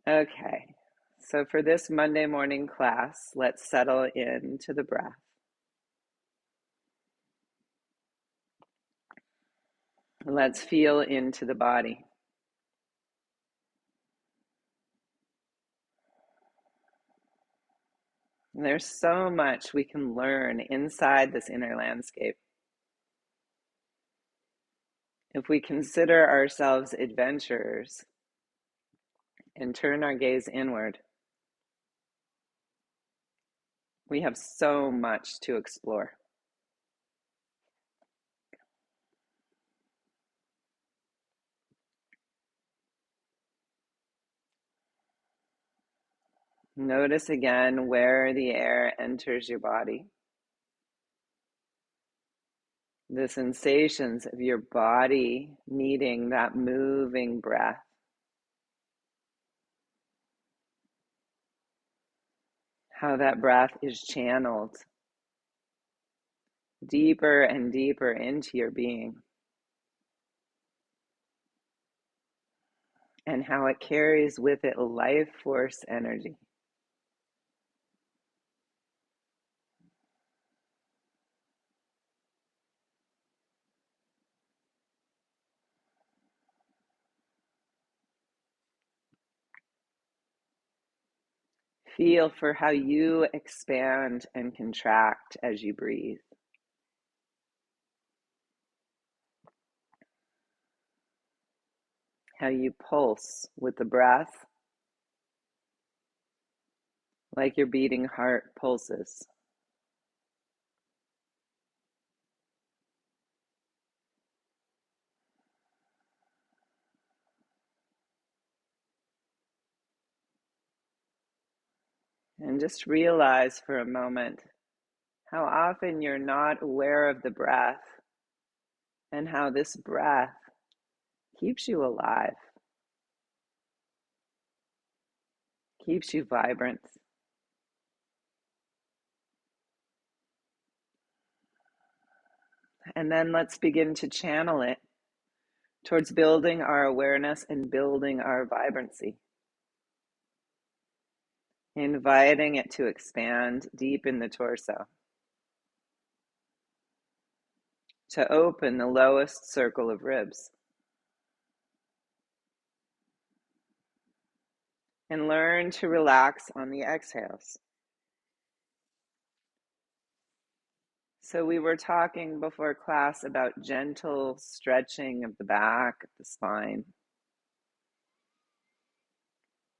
Okay, so for this Monday morning class, let's settle into the breath. Let's feel into the body. There's so much we can learn inside this inner landscape. If we consider ourselves adventurers and turn our gaze inward, we have so much to explore. Notice again where the air enters your body. The sensations of your body meeting that moving breath. How that breath is channeled deeper and deeper into your being. And how it carries with it life force energy. Feel for how you expand and contract as you breathe. How you pulse with the breath, like your beating heart pulses. And just realize for a moment how often you're not aware of the breath and how this breath keeps you alive, keeps you vibrant. And then let's begin to channel it towards building our awareness and building our vibrancy. Inviting it to expand deep in the torso, to open the lowest circle of ribs. And learn to relax on the exhales. So we were talking before class about gentle stretching of the back, of the spine.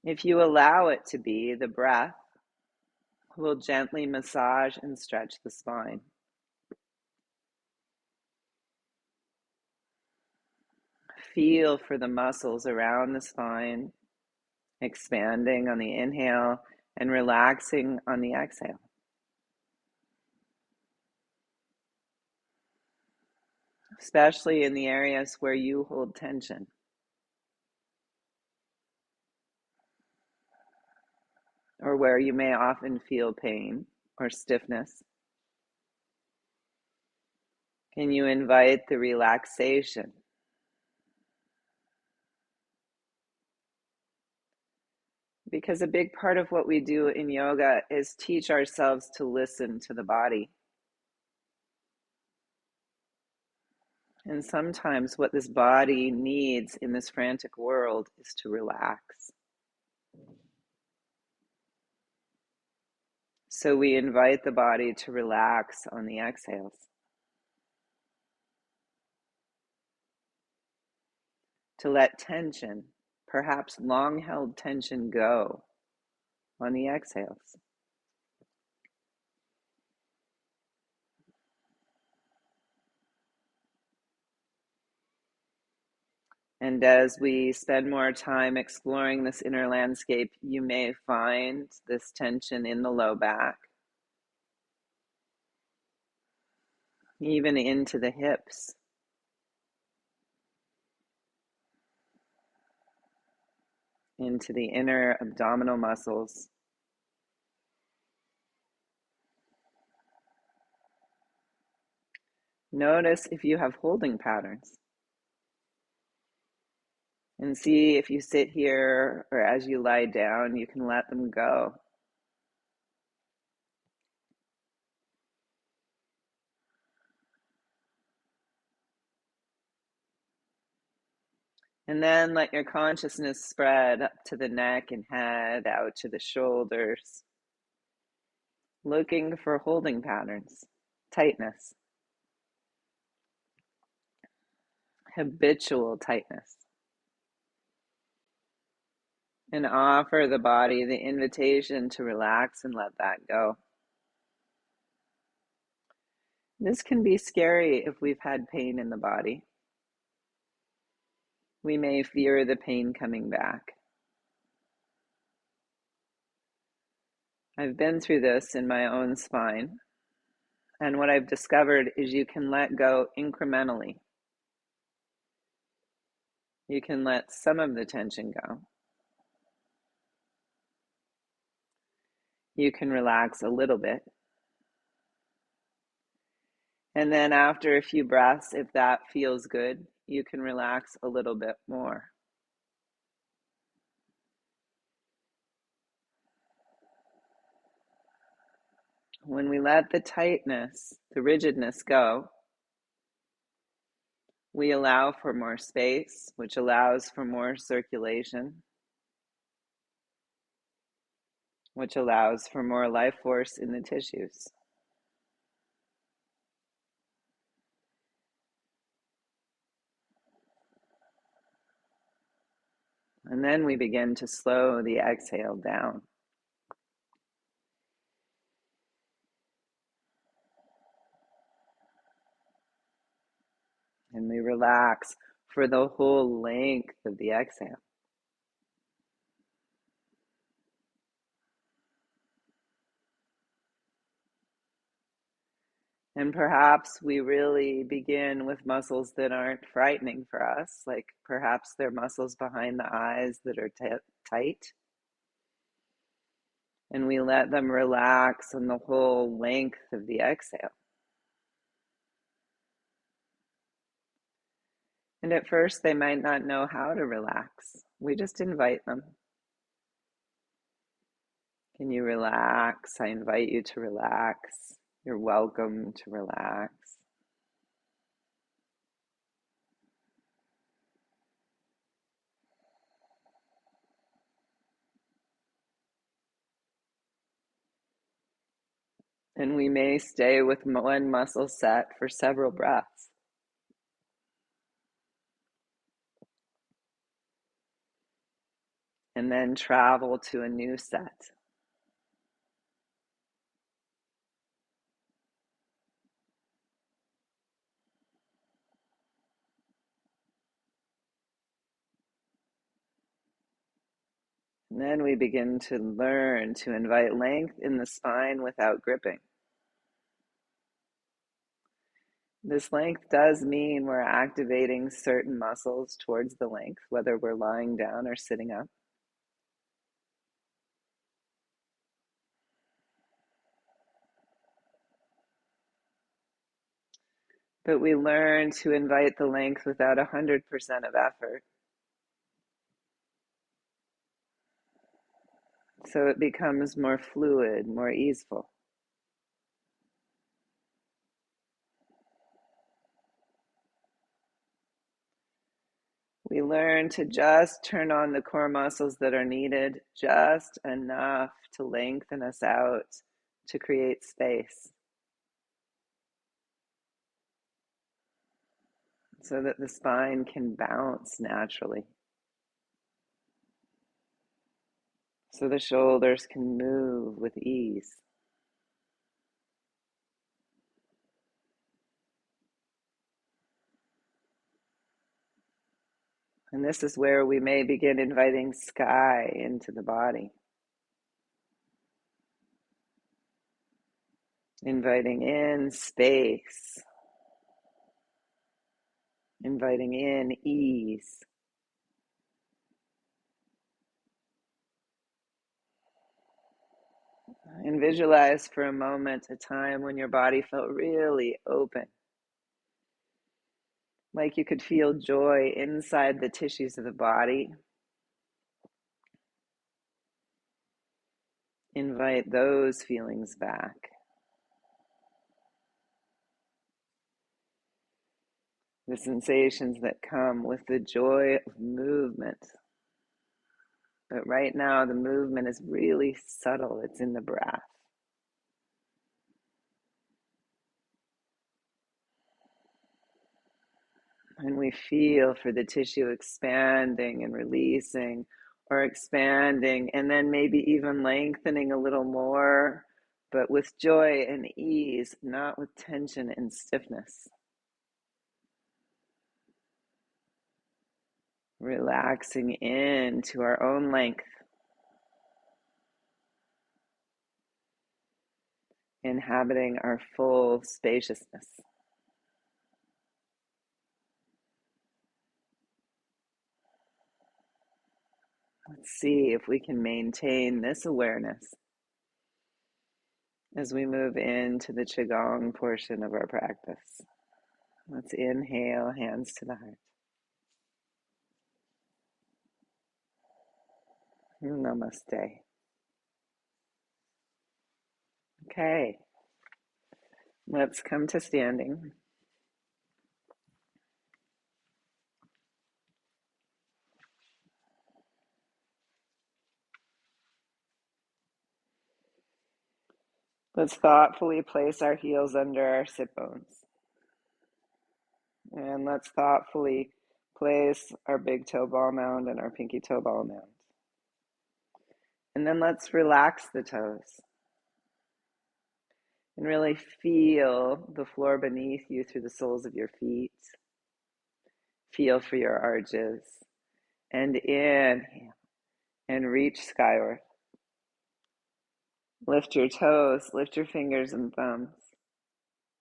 If you allow it to be, the breath will gently massage and stretch the spine. Feel for the muscles around the spine, expanding on the inhale and relaxing on the exhale. Especially in the areas where you hold tension. Or where you may often feel pain or stiffness. Can you invite the relaxation? Because a big part of what we do in yoga is teach ourselves to listen to the body. And sometimes what this body needs in this frantic world is to relax. So we invite the body to relax on the exhales. To let tension, perhaps long-held tension, go on the exhales. And as we spend more time exploring this inner landscape, you may find this tension in the low back, even into the hips. Into the inner abdominal muscles. Notice if you have holding patterns. And see if you sit here or as you lie down, you can let them go. And then let your consciousness spread up to the neck and head, out to the shoulders, looking for holding patterns, tightness, habitual tightness. And offer the body the invitation to relax and let that go. This can be scary if we've had pain in the body. We may fear the pain coming back. I've been through this in my own spine, and what I've discovered is you can let go incrementally. You can let some of the tension go. You can relax a little bit. And then after a few breaths, if that feels good, you can relax a little bit more. When we let the tightness, the rigidness go, we allow for more space, which allows for more circulation, which allows for more life force in the tissues. And then we begin to slow the exhale down. And we relax for the whole length of the exhale. And perhaps we really begin with muscles that aren't frightening for us, like perhaps they're muscles behind the eyes that are tight. And we let them relax on the whole length of the exhale. And at first, they might not know how to relax. We just invite them. Can you relax? I invite you to relax. You're welcome to relax. And we may stay with one muscle set for several breaths. And then travel to a new set. And then we begin to learn to invite length in the spine without gripping. This length does mean we're activating certain muscles towards the length, whether we're lying down or sitting up. But we learn to invite the length without 100% of effort. So it becomes more fluid, more easeful. We learn to just turn on the core muscles that are needed, just enough to lengthen us out, to create space, so that the spine can bounce naturally, so the shoulders can move with ease. And this is where we may begin inviting sky into the body. Inviting in space. Inviting in ease. And visualize for a moment a time when your body felt really open. like you could feel joy inside the tissues of the body. Invite those feelings back. The sensations that come with the joy of movement. But right now, the movement is really subtle. It's in the breath. And we feel for the tissue expanding and releasing, or expanding and then maybe even lengthening a little more, but with joy and ease, not with tension and stiffness. Relaxing into our own length. Inhabiting our full spaciousness. Let's see if we can maintain this awareness as we move into the Qigong portion of our practice. Let's inhale, hands to the heart. Namaste. Okay, let's come to standing. Let's thoughtfully place our heels under our sit bones. And let's thoughtfully place our big toe ball mound and our pinky toe ball mound. And then let's relax the toes. And really feel the floor beneath you through the soles of your feet. Feel for your arches. And inhale and reach skyward. Lift your toes, lift your fingers and thumbs.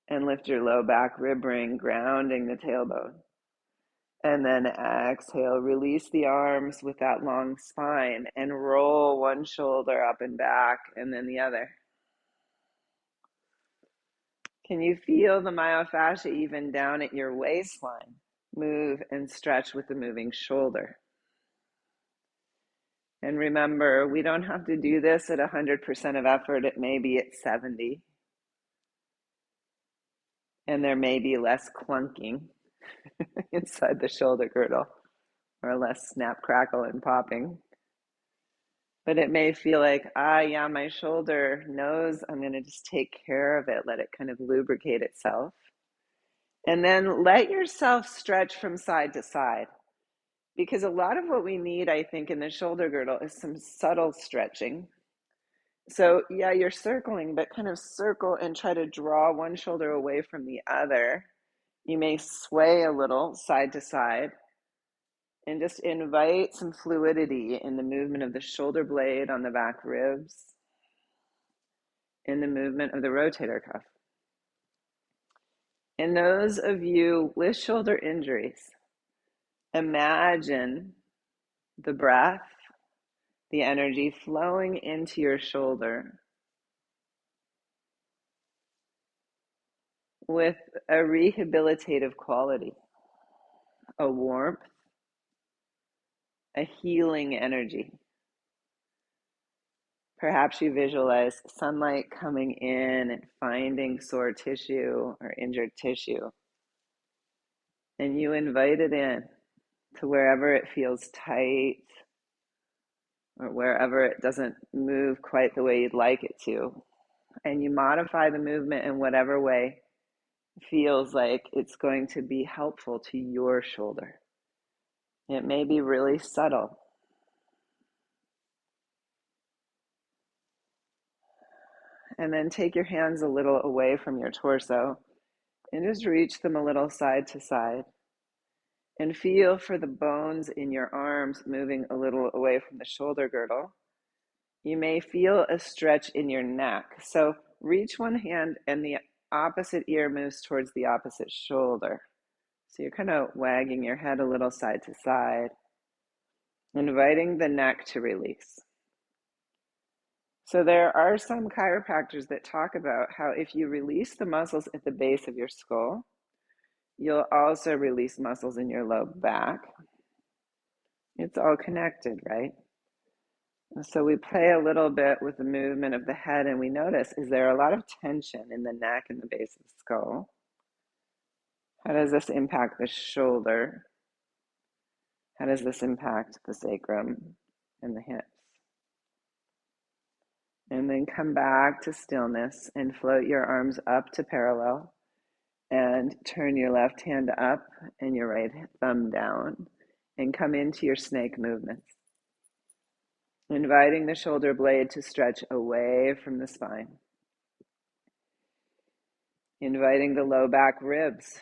And lift your low back rib ring, grounding the tailbone. And then exhale, release the arms with that long spine and roll one shoulder up and back and then the other. Can you feel the myofascia even down at your waistline? Move and stretch with the moving shoulder. And remember, we don't have to do this at 100% of effort. It may be at 70. And there may be less clunking inside the shoulder girdle, or less snap, crackle, and popping. But it may feel like, yeah, my shoulder knows I'm going to just take care of it, let it kind of lubricate itself. And then let yourself stretch from side to side. Because a lot of what we need, I think, in the shoulder girdle is some subtle stretching. So yeah, you're circling, but kind of circle and try to draw one shoulder away from the other. You may sway a little side to side and just invite some fluidity in the movement of the shoulder blade on the back ribs, in the movement of the rotator cuff. And those of you with shoulder injuries, imagine the breath, the energy flowing into your shoulder with a rehabilitative quality, a warmth, a healing energy. Perhaps you visualize sunlight coming in and finding sore tissue or injured tissue. And you invite it in to wherever it feels tight or wherever it doesn't move quite the way you'd like it to. And you modify the movement in whatever way feels like it's going to be helpful to your shoulder. It may be really subtle. And then take your hands a little away from your torso and just reach them a little side to side. And feel for the bones in your arms moving a little away from the shoulder girdle. You may feel a stretch in your neck. So reach one hand and the opposite ear moves towards the opposite shoulder. So you're kind of wagging your head a little side to side, inviting the neck to release. So there are some chiropractors that talk about how if you release the muscles at the base of your skull, You'll also release muscles in your low back. It's all connected, right? So we play a little bit with the movement of the head, and we notice, is there a lot of tension in the neck and the base of the skull? How does this impact the shoulder? How does this impact the sacrum and the hips? And then come back to stillness and float your arms up to parallel and turn your left hand up and your right thumb down and come into your snake movements. Inviting the shoulder blade to stretch away from the spine. Inviting the low back ribs,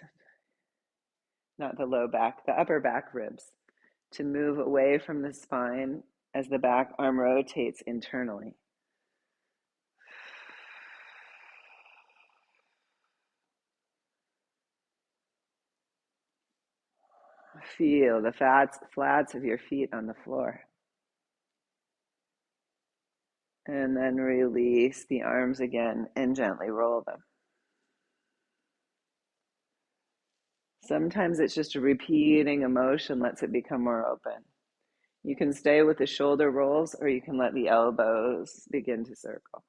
not the low back, the upper back ribs, to move away from the spine as the back arm rotates internally. Feel the flats of your feet on the floor. And then release the arms again and gently roll them. Sometimes it's just a repeating emotion lets it become more open. You can stay with the shoulder rolls, or you can let the elbows begin to circle.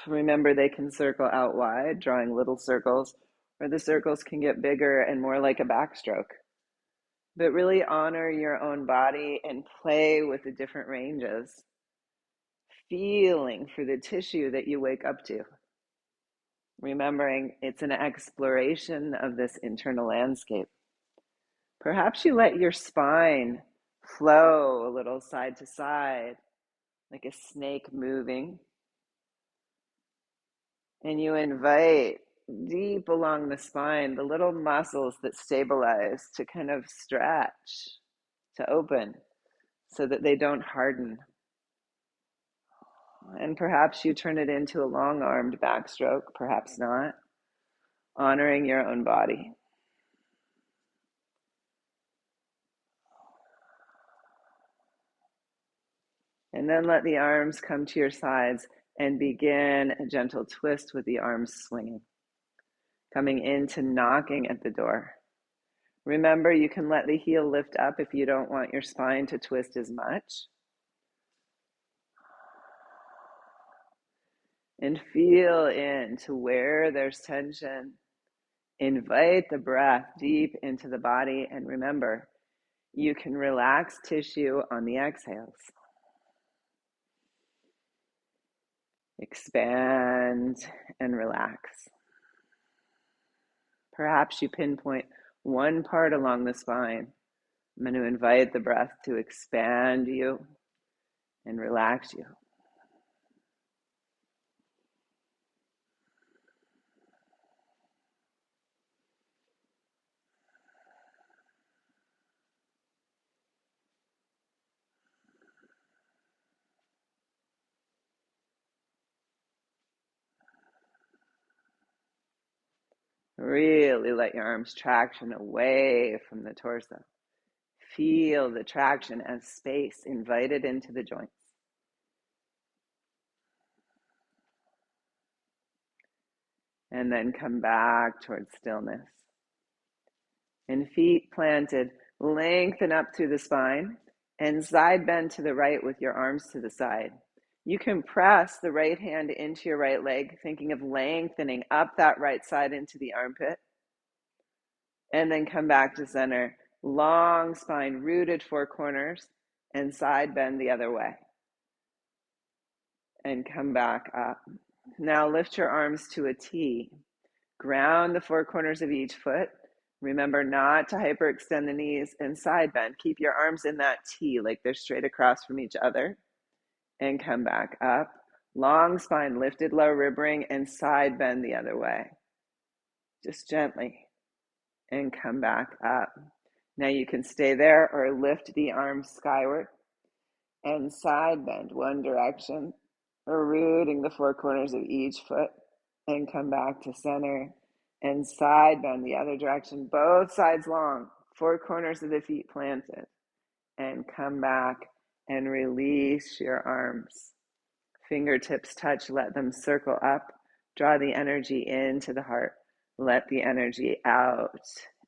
Remember, they can circle out wide, drawing little circles, or the circles can get bigger and more like a backstroke. But really honor your own body and play with the different ranges, feeling for the tissue that you wake up to. Remembering it's an exploration of this internal landscape. Perhaps you let your spine flow a little side to side, like a snake moving. And you invite deep along the spine the little muscles that stabilize to kind of stretch, to open, so that they don't harden. And perhaps you turn it into a long-armed backstroke, perhaps not, honoring your own body. And then let the arms come to your sides and begin a gentle twist with the arms swinging, coming into knocking at the door. Remember, you can let the heel lift up if you don't want your spine to twist as much. And feel into where there's tension. Invite the breath deep into the body. And remember, you can relax tissue on the exhales. Expand and relax. Perhaps you pinpoint one part along the spine. I'm going to invite the breath to expand you and relax you. Really let your arms traction away from the torso. Feel the traction as space invited into the joints. And then come back towards stillness. And feet planted, lengthen up through the spine and side bend to the right with your arms to the side. You can press the right hand into your right leg, thinking of lengthening up that right side into the armpit. And then come back to center. Long spine, rooted four corners, and side bend the other way. And come back up. Now lift your arms to a T. Ground the four corners of each foot. Remember not to hyperextend the knees and side bend. Keep your arms in that T, like they're straight across from each other. And come back up. Long spine, lifted low rib ring, and side bend the other way. Just gently. And come back up. Now you can stay there or lift the arms skyward and side bend one direction, or rooting the four corners of each foot and come back to center and side bend the other direction, both sides long, four corners of the feet planted, and come back and release your arms. Fingertips touch, let them circle up, draw the energy into the heart. let the energy out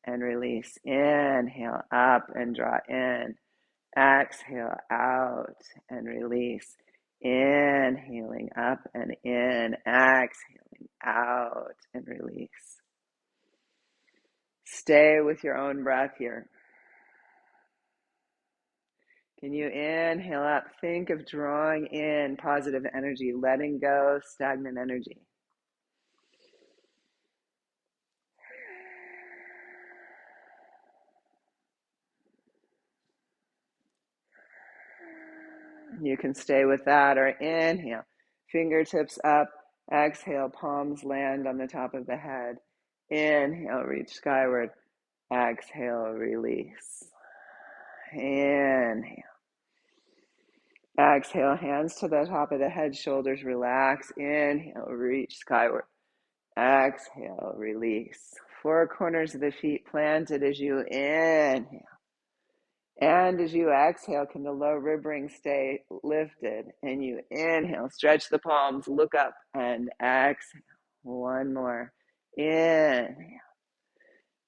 and release. Inhale, up and draw in. Exhale, out and release. Inhaling up and in. Exhaling out and release. Stay with your own breath here. Can you inhale up? Think of drawing in positive energy, letting go stagnant energy. You can stay with that, or inhale, fingertips up, exhale, palms land on the top of the head. Inhale, reach skyward. Exhale, release. Inhale. Exhale, hands to the top of the head, shoulders relax. Inhale, reach skyward. Exhale, release. Four corners of the feet planted as you inhale. And as you exhale, can the low rib ring stay lifted? And you inhale, stretch the palms, look up, and exhale. One more. Inhale,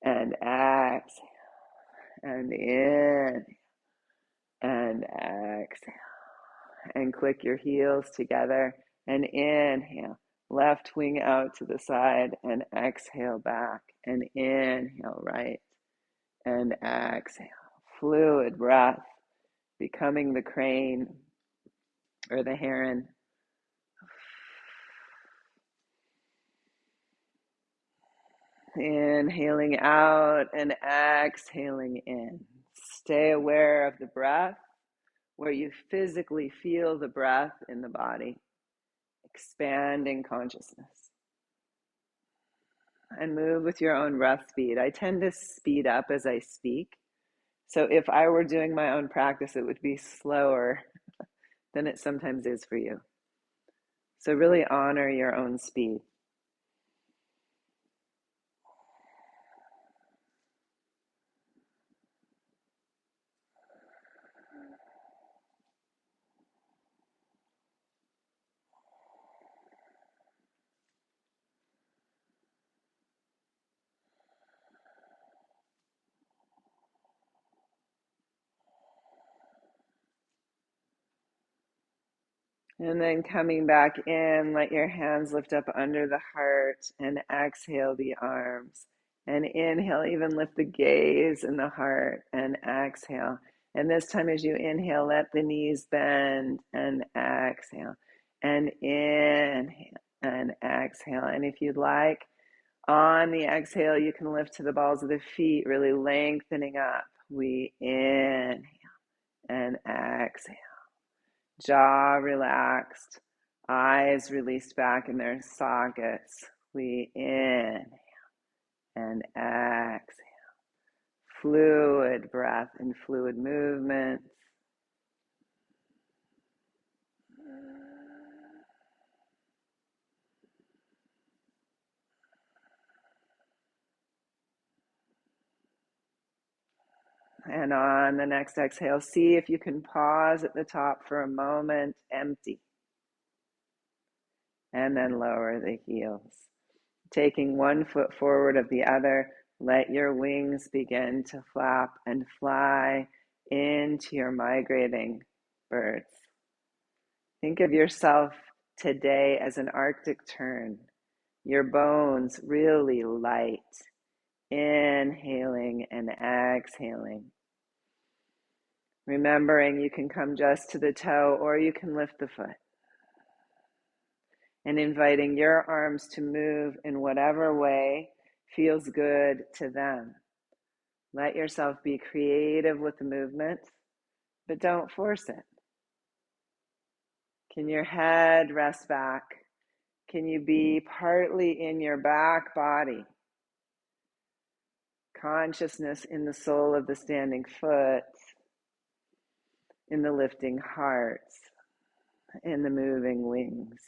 and exhale, and inhale, and exhale. And click your heels together, and inhale. Left wing out to the side, and exhale back, and inhale right, and exhale. Fluid breath, becoming the crane or the heron. Inhaling out and exhaling in. Stay aware of the breath, where you physically feel the breath in the body, expanding consciousness. And move with your own breath speed. I tend to speed up as I speak. So if I were doing my own practice, it would be slower than it sometimes is for you. So really honor your own speed. And then coming back in, let your hands lift up under the heart and exhale the arms. And inhale, even lift the gaze in the heart and exhale. And this time as you inhale, let the knees bend and exhale. And inhale and exhale. And if you'd like, on the exhale, you can lift to the balls of the feet, really lengthening up. We inhale and exhale. Jaw relaxed, eyes released back in their sockets. We inhale and exhale. Fluid breath and fluid movement. And on the next exhale, see if you can pause at the top for a moment, empty. And then lower the heels. Taking one foot forward of the other, let your wings begin to flap and fly into your migrating birds. Think of yourself today as an Arctic tern, your bones really light, inhaling and exhaling. Remembering you can come just to the toe or you can lift the foot. And inviting your arms to move in whatever way feels good to them. Let yourself be creative with the movement, but don't force it. Can your head rest back? Can you be partly in your back body? Consciousness in the sole of the standing foot, in the lifting heart, in the moving wings.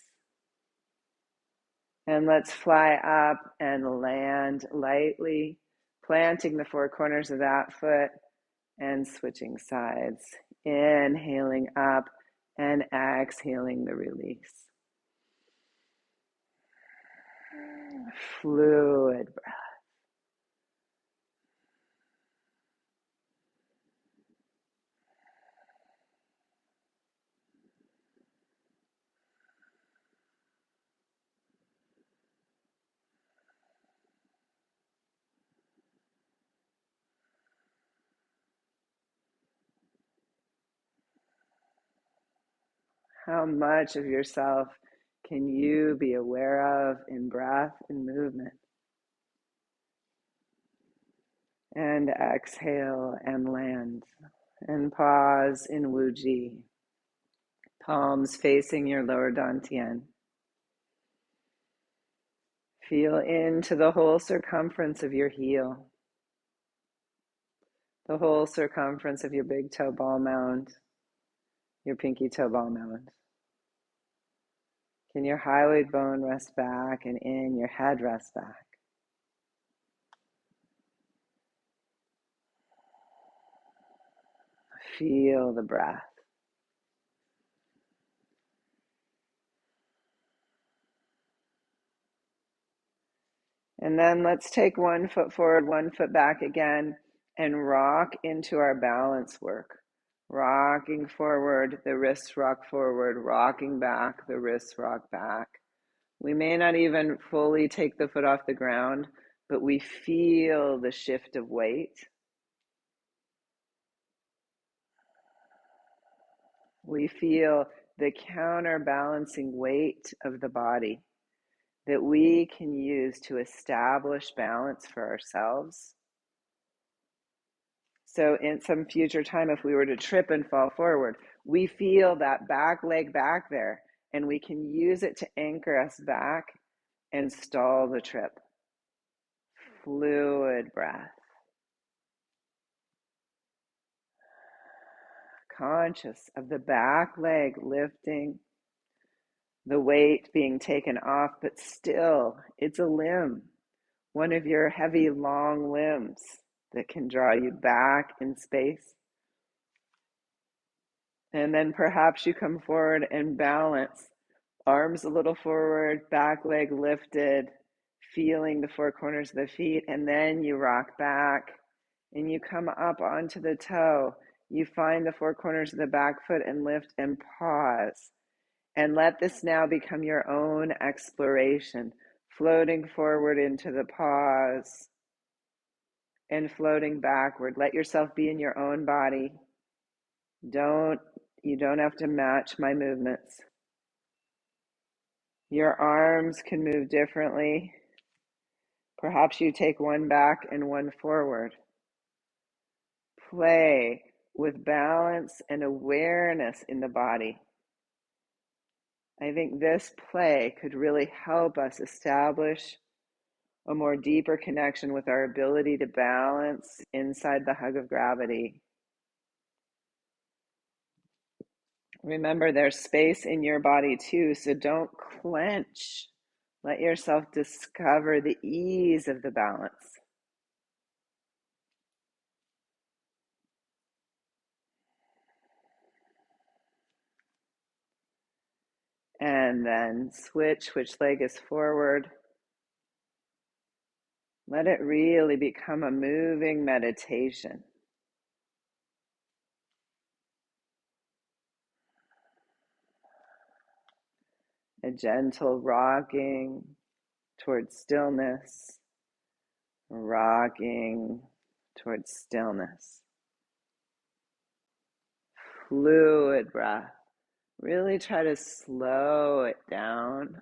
And let's fly up and land lightly, planting the four corners of that foot and switching sides. Inhaling up and exhaling the release. Fluid breath. How much of yourself can you be aware of in breath and movement? And exhale and land. And pause in Wuji. Palms facing your lower dantian. Feel into the whole circumference of your heel. The whole circumference of your big toe ball mound. Your pinky toe ball mound. Can your hyoid bone rest back and in your head rest back? Feel the breath. And then let's take 1 foot forward, 1 foot back again, and rock into our balance work. Rocking forward, the wrists rock forward, rocking back, the wrists rock back. We may not even fully take the foot off the ground, but we feel the shift of weight. We feel the counterbalancing weight of the body that we can use to establish balance for ourselves. So in some future time, if we were to trip and fall forward, we feel that back leg back there, and we can use it to anchor us back and stall the trip. Fluid breath. Conscious of the back leg lifting, the weight being taken off, but still, it's a limb, one of your heavy, long limbs that can draw you back in space. And then perhaps you come forward and balance. Arms a little forward, back leg lifted, feeling the four corners of the feet, and then you rock back and you come up onto the toe. You find the four corners of the back foot and lift and pause. And let this now become your own exploration, floating forward into the pause and floating backward. Let yourself be in your own body. You don't have to match my movements. Your arms can move differently. Perhaps you take one back and one forward. Play with balance and awareness in the body. I think this play could really help us establish a more deeper connection with our ability to balance inside the hug of gravity. Remember, there's space in your body too, so don't clench. Let yourself discover the ease of the balance. And then switch, which leg is forward. Let it really become a moving meditation. A gentle rocking towards stillness, rocking towards stillness. Fluid breath. Really try to slow it down.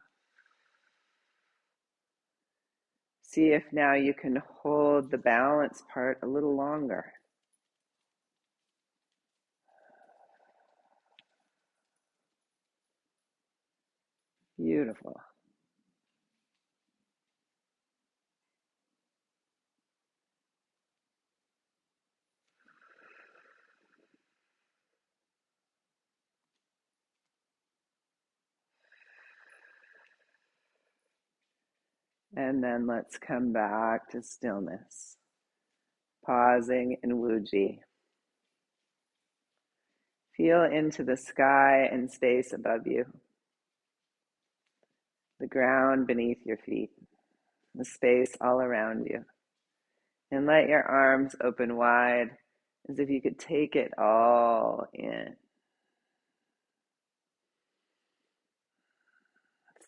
See if now you can hold the balance part a little longer. Beautiful. And then let's come back to stillness. Pausing in Wuji. Feel into the sky and space above you. the ground beneath your feet, the space all around you. And let your arms open wide as if you could take it all in.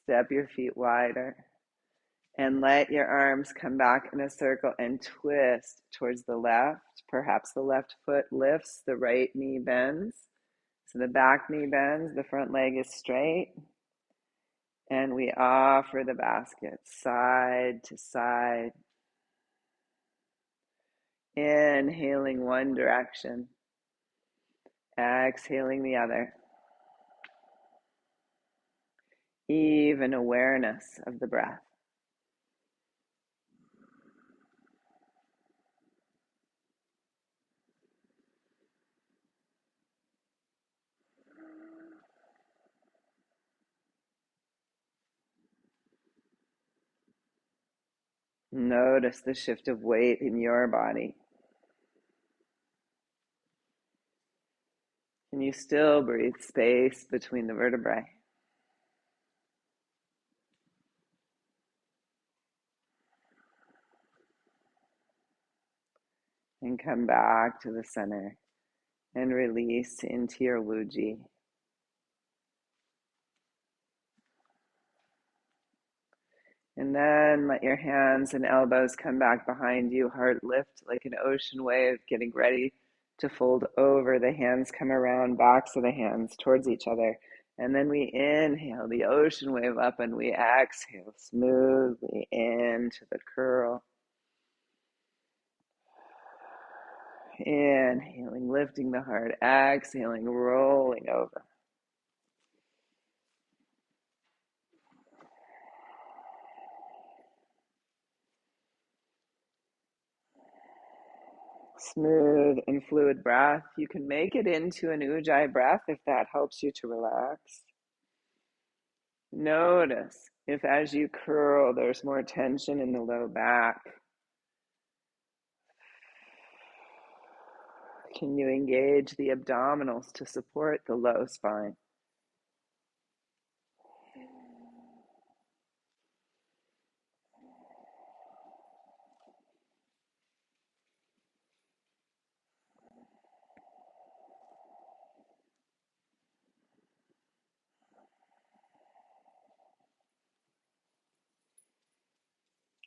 Step your feet wider and let your arms come back in a circle and twist towards the left. Perhaps the left foot lifts, the right knee bends. So the back knee bends, the front leg is straight. And we offer the basket side to side. Inhaling one direction, exhaling the other. Even awareness of the breath. Notice the shift of weight in your body. Can you still breathe space between the vertebrae? And come back to the center and release into your Wuji. And then let your hands and elbows come back behind you, heart lift like an ocean wave, getting ready to fold over. The hands come around, backs of the hands towards each other. And then we inhale the ocean wave up and we exhale smoothly into the curl. Inhaling, lifting the heart, exhaling, rolling over. Smooth and fluid breath. You can make it into an Ujjayi breath if that helps you to relax. Notice if as you curl, there's more tension in the low back. Can you engage the abdominals to support the low spine?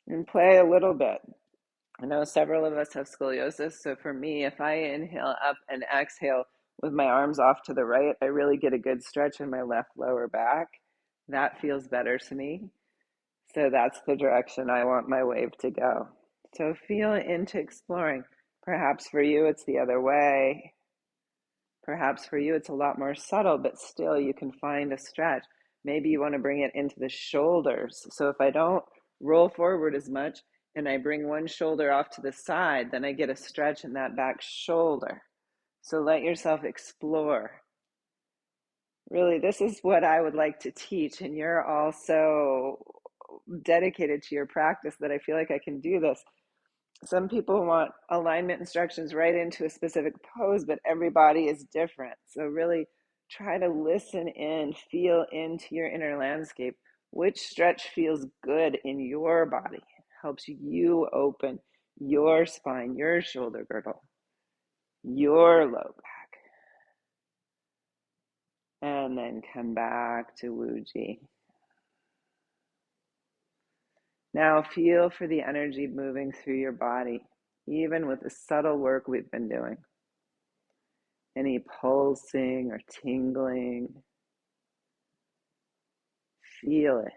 And play a little bit. I know several of us have scoliosis, so for me, if I inhale up and exhale with my arms off to the right, I really get a good stretch in my left lower back. That feels better to me. So that's the direction I want my wave to go. So feel into exploring. Perhaps for you, it's the other way. Perhaps for you, it's a lot more subtle, but still you can find a stretch. Maybe you want to bring it into the shoulders. So if I don't roll forward as much and I bring one shoulder off to the side, then I get a stretch in that back shoulder. So let yourself explore. Really, this is what I would like to teach, and you're all so dedicated to your practice that I feel like I can do this. Some people want alignment instructions right into a specific pose, but everybody is different. So really try to listen in, feel into your inner landscape. Which stretch feels good in your body? Helps you open your spine, your shoulder girdle, your low back. And then come back to Wuji. Now feel for the energy moving through your body, even with the subtle work we've been doing. Any pulsing or tingling, feel it.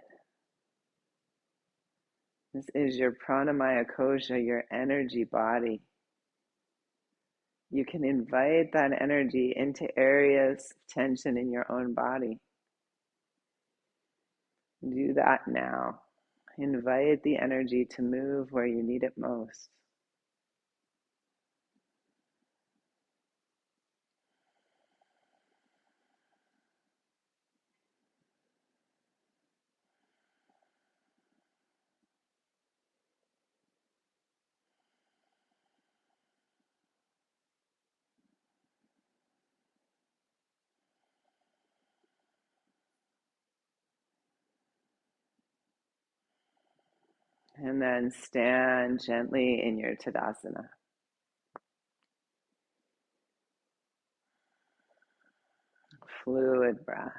This is your pranamaya kosha, your energy body. You can invite that energy into areas of tension in your own body. Do that now. Invite the energy to move where you need it most. And then stand gently in your Tadasana. Fluid breath.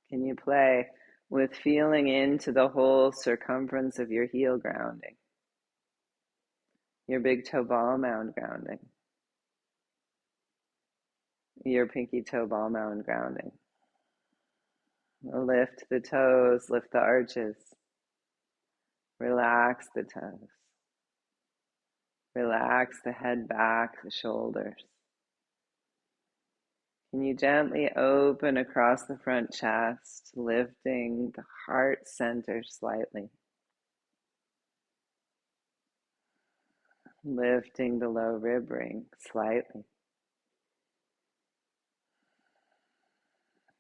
Can you play with feeling into the whole circumference of your heel grounding? Your big toe ball mound grounding. Your pinky toe ball mound grounding. Lift the toes, lift the arches. Relax the toes. Relax the head back, the shoulders. Can you gently open across the front chest, lifting the heart center slightly? Lifting the low rib ring slightly.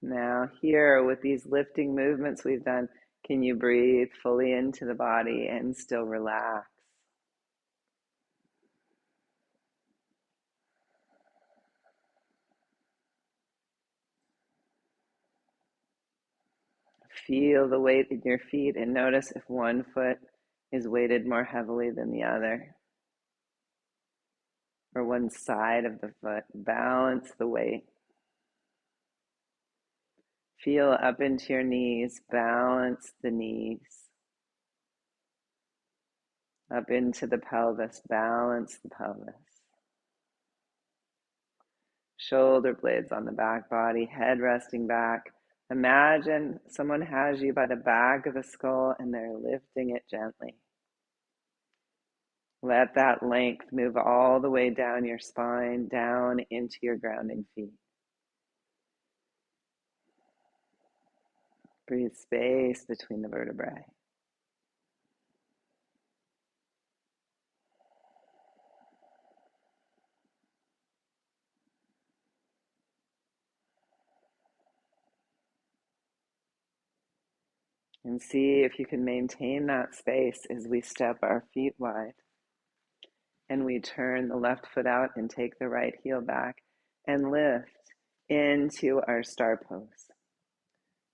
Now here, with these lifting movements we've done, can you breathe fully into the body and still relax? Feel the weight in your feet and notice if one foot is weighted more heavily than the other, or one side of the foot. Balance the weight. Feel up into your knees, balance the knees. Up into the pelvis, balance the pelvis. Shoulder blades on the back body, head resting back. Imagine someone has you by the back of the skull and they're lifting it gently. Let that length move all the way down your spine, down into your grounding feet. Breathe space between the vertebrae. And see if you can maintain that space as we step our feet wide. And we turn the left foot out and take the right heel back and lift into our star pose.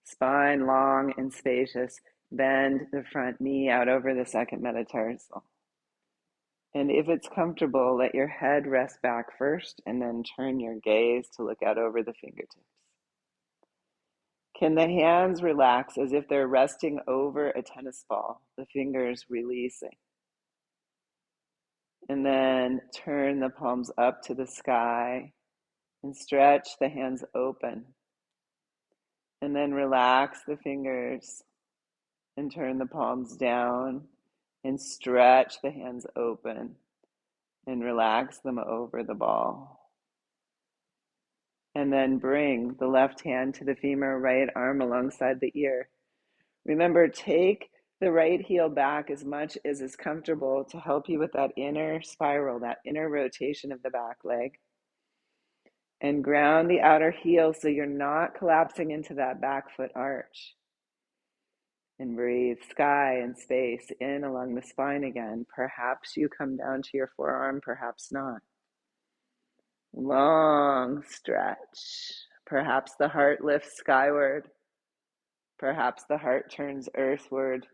Spine long and spacious. Bend the front knee out over the second metatarsal. And if it's comfortable, let your head rest back first and then turn your gaze to look out over the fingertips. Can the hands relax as if they're resting over a tennis ball, the fingers releasing? And then turn the palms up to the sky and stretch the hands open. And then relax the fingers and turn the palms down and stretch the hands open and relax them over the ball. And then bring the left hand to the femur, right arm alongside the ear. Remember, take the right heel back as much as is comfortable to help you with that inner spiral, that inner rotation of the back leg. And ground the outer heel so you're not collapsing into that back foot arch. And breathe sky and space in along the spine again. Perhaps you come down to your forearm, perhaps not. Long stretch. Perhaps the heart lifts skyward. Perhaps the heart turns earthward.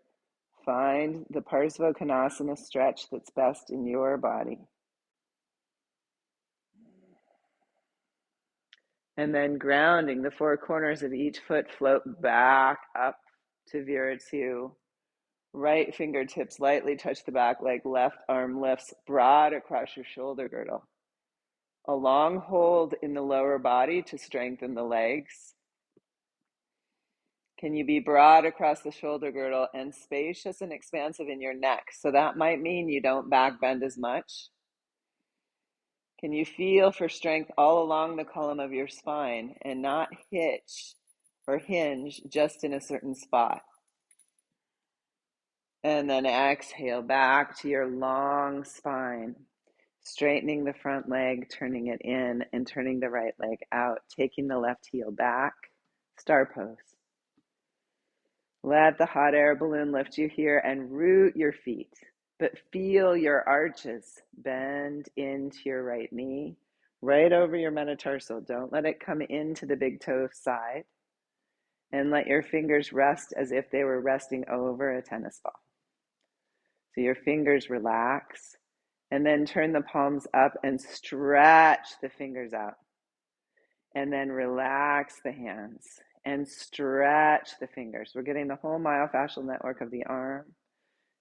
Find the Parsvokonasana stretch that's best in your body. And then grounding, the four corners of each foot float back up to Vira II. Right fingertips lightly touch the back leg, left arm lifts broad across your shoulder girdle. A long hold in the lower body to strengthen the legs. Can you be broad across the shoulder girdle and spacious and expansive in your neck? So that might mean you don't back bend as much. Can you feel for strength all along the column of your spine and not hitch or hinge just in a certain spot? And then exhale back to your long spine, straightening the front leg, turning it in and turning the right leg out, taking the left heel back, star pose. Let the hot air balloon lift you here and root your feet, but feel your arches. Bend into your right knee, right over your metatarsal. Don't let it come into the big toe side. And let your fingers rest as if they were resting over a tennis ball. So your fingers relax, and then turn the palms up and stretch the fingers out. And then relax the hands and stretch the fingers. We're getting the whole myofascial network of the arm.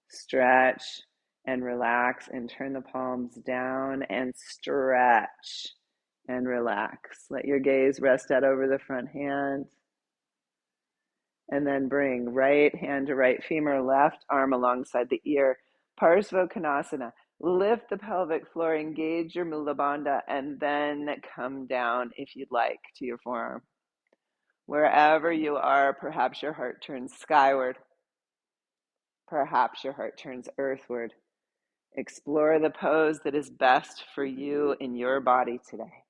Stretch and relax and turn the palms down and stretch and relax. Let your gaze rest out over the front hand. And then bring right hand to right femur, left arm alongside the ear. Parsvokonasana. Lift the pelvic floor, engage your Mula Bandha, and then come down if you'd like to your forearm. Wherever you are, perhaps your heart turns skyward. Perhaps your heart turns earthward. Explore the pose that is best for you in your body today.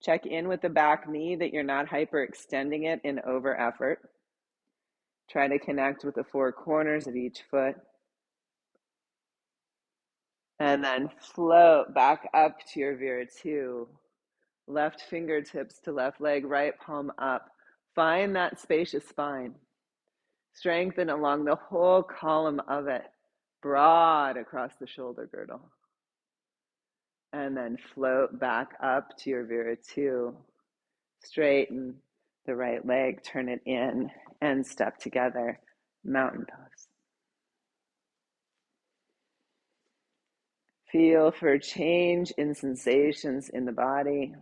Check in with the back knee that you're not hyperextending it in over effort. Try to connect with the four corners of each foot. And then float back up to your Vira II. Left fingertips to left leg, right palm up. Find that spacious spine. Strengthen along the whole column of it, broad across the shoulder girdle. And then float back up to your Vira II. Straighten the right leg, turn it in, and step together, mountain pose. Feel for change in sensations in the body,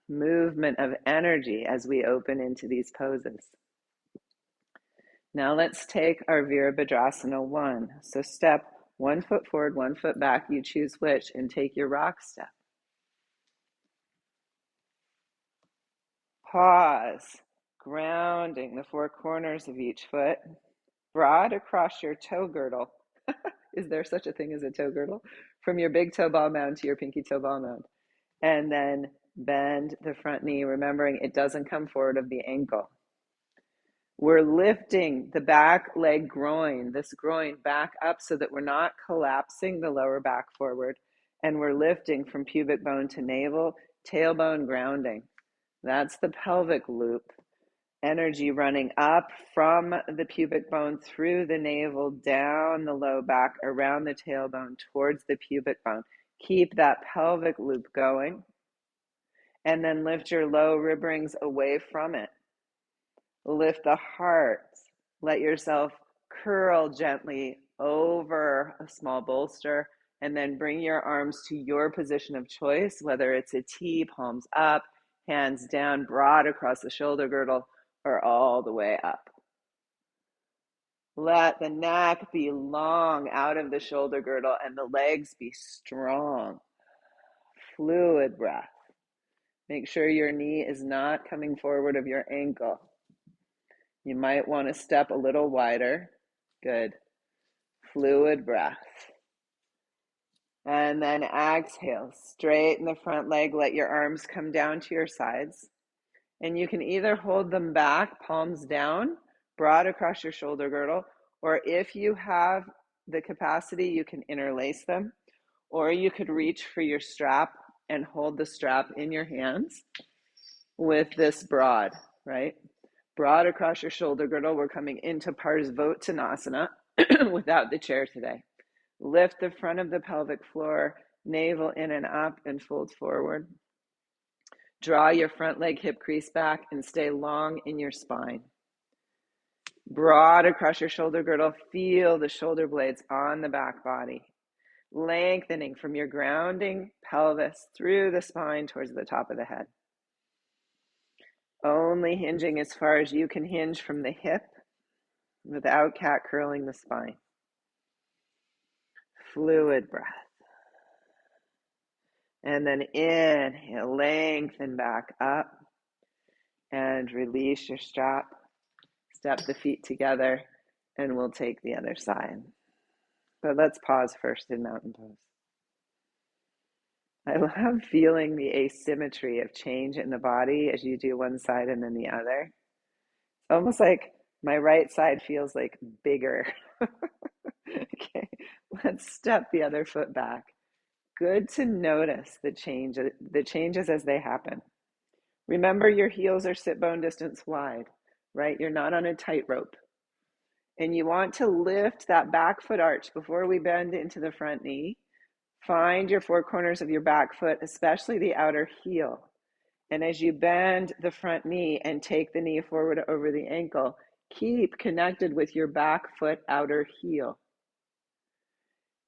movement of energy as we open into these poses. Now let's take our Virabhadrasana 1. So step 1 foot forward, 1 foot back, you choose which, and take your rock step. Pause, grounding the four corners of each foot, broad across your toe girdle. Is there such a thing as a toe girdle? From your big toe ball mound to your pinky toe ball mound. And then bend the front knee, remembering it doesn't come forward of the ankle. We're lifting the back leg groin, this groin back up so that we're not collapsing the lower back forward. And we're lifting from pubic bone to navel, tailbone grounding. That's the pelvic loop. Energy running up from the pubic bone through the navel, down the low back, around the tailbone, towards the pubic bone. Keep that pelvic loop going. And then lift your low rib rings away from it. Lift the heart. Let yourself curl gently over a small bolster, and then bring your arms to your position of choice, whether it's a T, palms up, hands down, broad across the shoulder girdle, or all the way up. Let the neck be long out of the shoulder girdle and the legs be strong. Fluid breath. Make sure your knee is not coming forward of your ankle. You might want to step a little wider. Good. Fluid breath. And then exhale. Straighten the front leg. Let your arms come down to your sides. And you can either hold them back, palms down, broad across your shoulder girdle, or if you have the capacity, you can interlace them, or you could reach for your strap and hold the strap in your hands with this broad, right? Broad across your shoulder girdle. We're coming into Parsvokonasana without the chair today. Lift the front of the pelvic floor, navel in and up, and fold forward. Draw your front leg hip crease back and stay long in your spine. Broad across your shoulder girdle. Feel the shoulder blades on the back body. Lengthening from your grounding pelvis through the spine towards the top of the head. Only hinging as far as you can hinge from the hip without cat curling the spine. Fluid breath. And then inhale, lengthen back up and release your strap. Step the feet together and we'll take the other side. But let's pause first in mountain pose. I love feeling the asymmetry of change in the body as you do one side and then the other. It's almost like my right side feels like bigger. Okay, let's step the other foot back. Good to notice the changes as they happen. Remember, your heels are sit bone distance wide. right? You're not on a tightrope. And you want to lift that back foot arch before we bend into the front knee. Find your four corners of your back foot, especially the outer heel. And as you bend the front knee and take the knee forward over the ankle, keep connected with your back foot outer heel.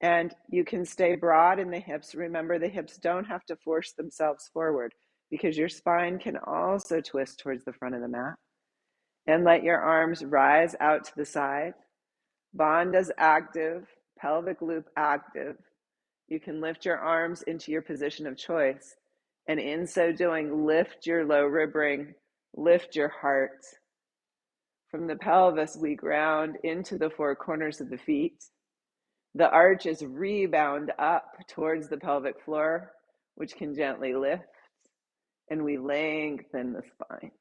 And you can stay broad in the hips. Remember, the hips don't have to force themselves forward because your spine can also twist towards the front of the mat. And let your arms rise out to the side. Bandha's active, pelvic loop active. You can lift your arms into your position of choice. And in so doing, lift your low rib ring, lift your heart. From the pelvis, we ground into the four corners of the feet. The arches rebound up towards the pelvic floor, which can gently lift, and we lengthen the spine.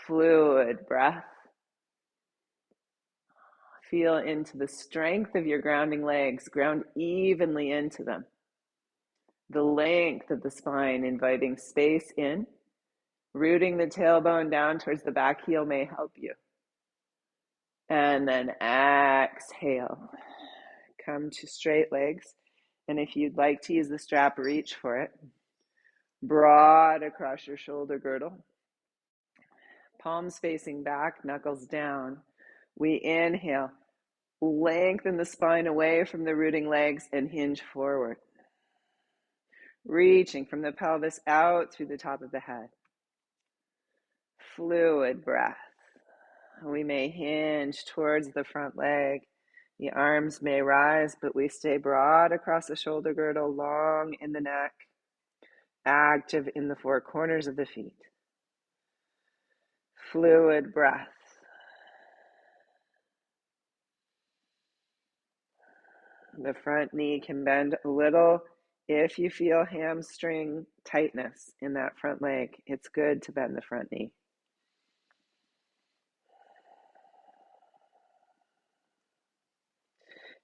Fluid breath. Feel into the strength of your grounding legs. Ground evenly into them. The length of the spine, inviting space in. Rooting the tailbone down towards the back heel may help you. And then exhale. Come to straight legs. And if you'd like to use the strap, reach for it. Broad across your shoulder girdle. Palms facing back, knuckles down. We inhale. Lengthen the spine away from the rooting legs and hinge forward. Reaching from the pelvis out through the top of the head. Fluid breath. We may hinge towards the front leg. The arms may rise, but we stay broad across the shoulder girdle, long in the neck, active in the four corners of the feet. Fluid breath. The front knee can bend a little. If you feel hamstring tightness in that front leg, it's good to bend the front knee.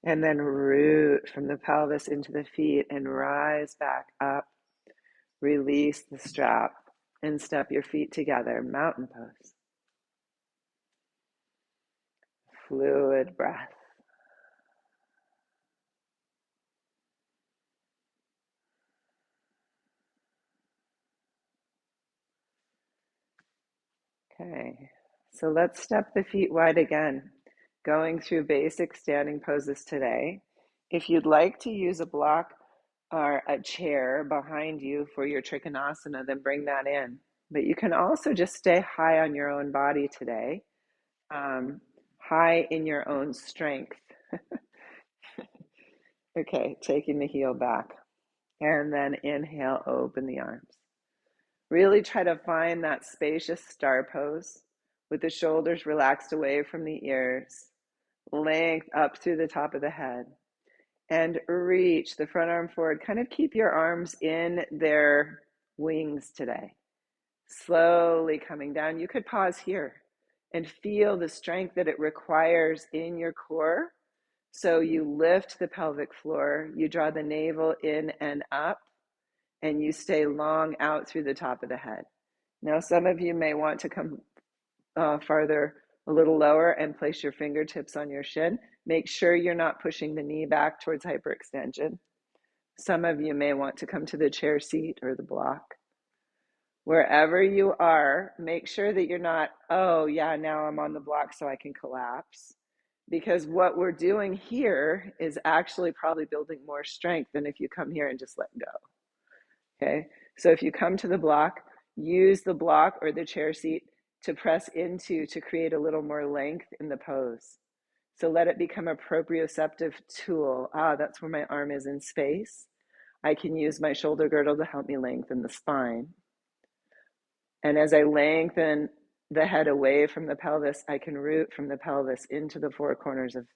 And then root from the pelvis into the feet and rise back up. Release the strap and step your feet together, mountain pose. Fluid breath. Okay, so let's step the feet wide again, going through basic standing poses today. If you'd like to use a block or a chair behind you for your trikonasana, then bring that in. But you can also just stay high on your own body today, high in your own strength. Okay, taking the heel back. And then inhale, open the arms. Really try to find that spacious star pose with the shoulders relaxed away from the ears, length up through the top of the head, and reach the front arm forward. Kind of keep your arms in their wings today. Slowly coming down. You could pause here and feel the strength that it requires in your core. So you lift the pelvic floor, you draw the navel in and up, and you stay long out through the top of the head. Now, some of you may want to come farther, a little lower, and place your fingertips on your shin. Make sure you're not pushing the knee back towards hyperextension. Some of you may want to come to the chair seat or the block. Wherever you are, make sure that you're not, oh yeah, now I'm on the block so I can collapse. Because what we're doing here is actually probably building more strength than if you come here and just let go. Okay, so if you come to the block, use the block or the chair seat to press into to create a little more length in the pose. So let it become a proprioceptive tool. That's where my arm is in space. I can use my shoulder girdle to help me lengthen the spine. And as I lengthen the head away from the pelvis, I can root from the pelvis into the four corners of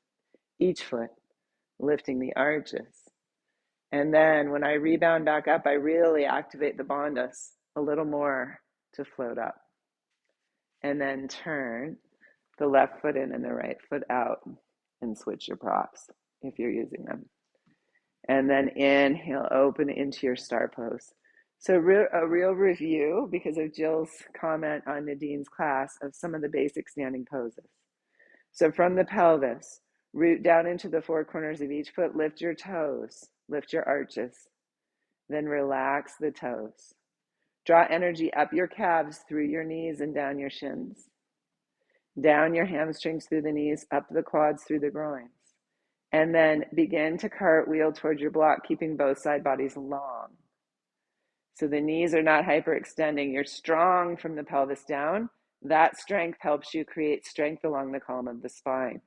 each foot, lifting the arches. And then when I rebound back up, I really activate the bandhas a little more to float up. And then turn the left foot in and the right foot out and switch your props if you're using them. And then inhale, open into your star pose. So a real review, because of Jill's comment on Nadine's class, of some of the basic standing poses. So from the pelvis, root down into the four corners of each foot, lift your toes, lift your arches, then relax the toes. Draw energy up your calves, through your knees and down your shins. Down your hamstrings through the knees, up the quads through the groins. And then begin to cartwheel towards your block, keeping both side bodies long. So the knees are not hyperextending. You're strong from the pelvis down. That strength helps you create strength along the column of the spine.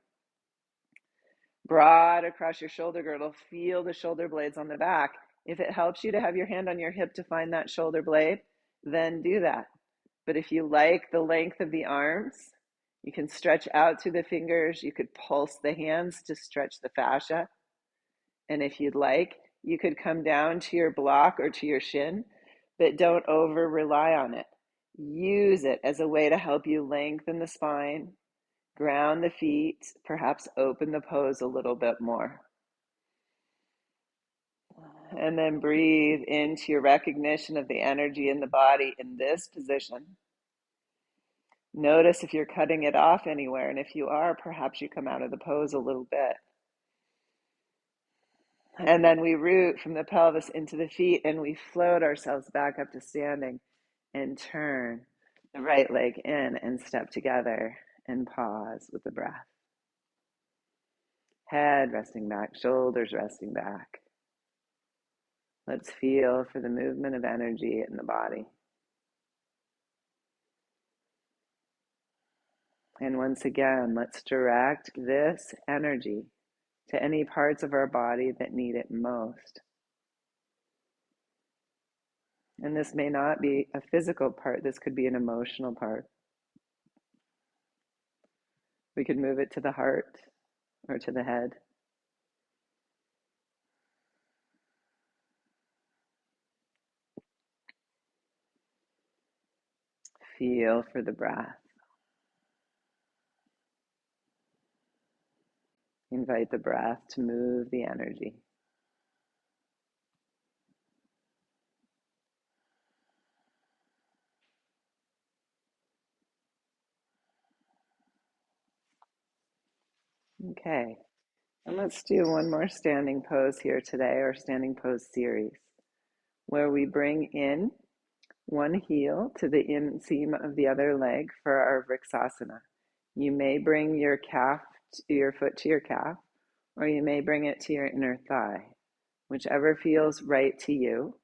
Broad across your shoulder girdle, feel the shoulder blades on the back. If it helps you to have your hand on your hip to find that shoulder blade, then do that. But if you like the length of the arms, you can stretch out through the fingers. You could pulse the hands to stretch the fascia. And if you'd like, you could come down to your block or to your shin, but don't over rely on it. Use it as a way to help you lengthen the spine, ground the feet, perhaps open the pose a little bit more. And then breathe into your recognition of the energy in the body in this position. Notice if you're cutting it off anywhere, and if you are, perhaps you come out of the pose a little bit. And then we root from the pelvis into the feet, and we float ourselves back up to standing and turn the right leg in and step together and pause with the breath. Head resting back, shoulders resting back. Let's feel for the movement of energy in the body. And once again, let's direct this energy to any parts of our body that need it most. And this may not be a physical part, this could be an emotional part. We could move it to the heart or to the head. Feel for the breath. Invite the breath to move the energy. Okay, and let's do one more standing pose here today, our standing pose series, where we bring in one heel to the inseam of the other leg for our Vriksasana. You may bring your foot to your calf, or you may bring it to your inner thigh, whichever feels right to you.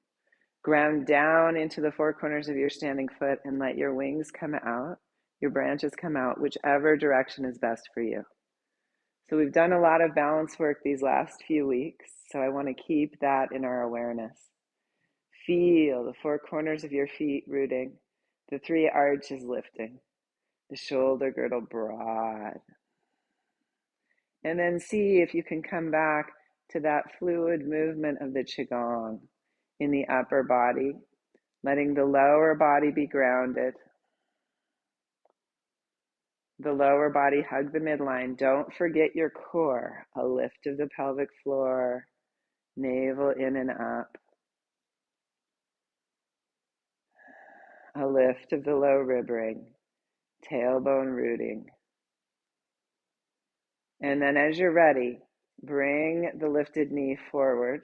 Ground down into the four corners of your standing foot and let your wings come out, your branches come out, whichever direction is best for you. So we've done a lot of balance work these last few weeks, so I want to keep that in our awareness. Feel the four corners of your feet rooting, the three arches lifting, the shoulder girdle broad. And then see if you can come back to that fluid movement of the Qigong in the upper body, letting the lower body be grounded. The lower body hug the midline. Don't forget your core. A lift of the pelvic floor, navel in and up. A lift of the low rib ring, tailbone rooting. And then as you're ready, bring the lifted knee forward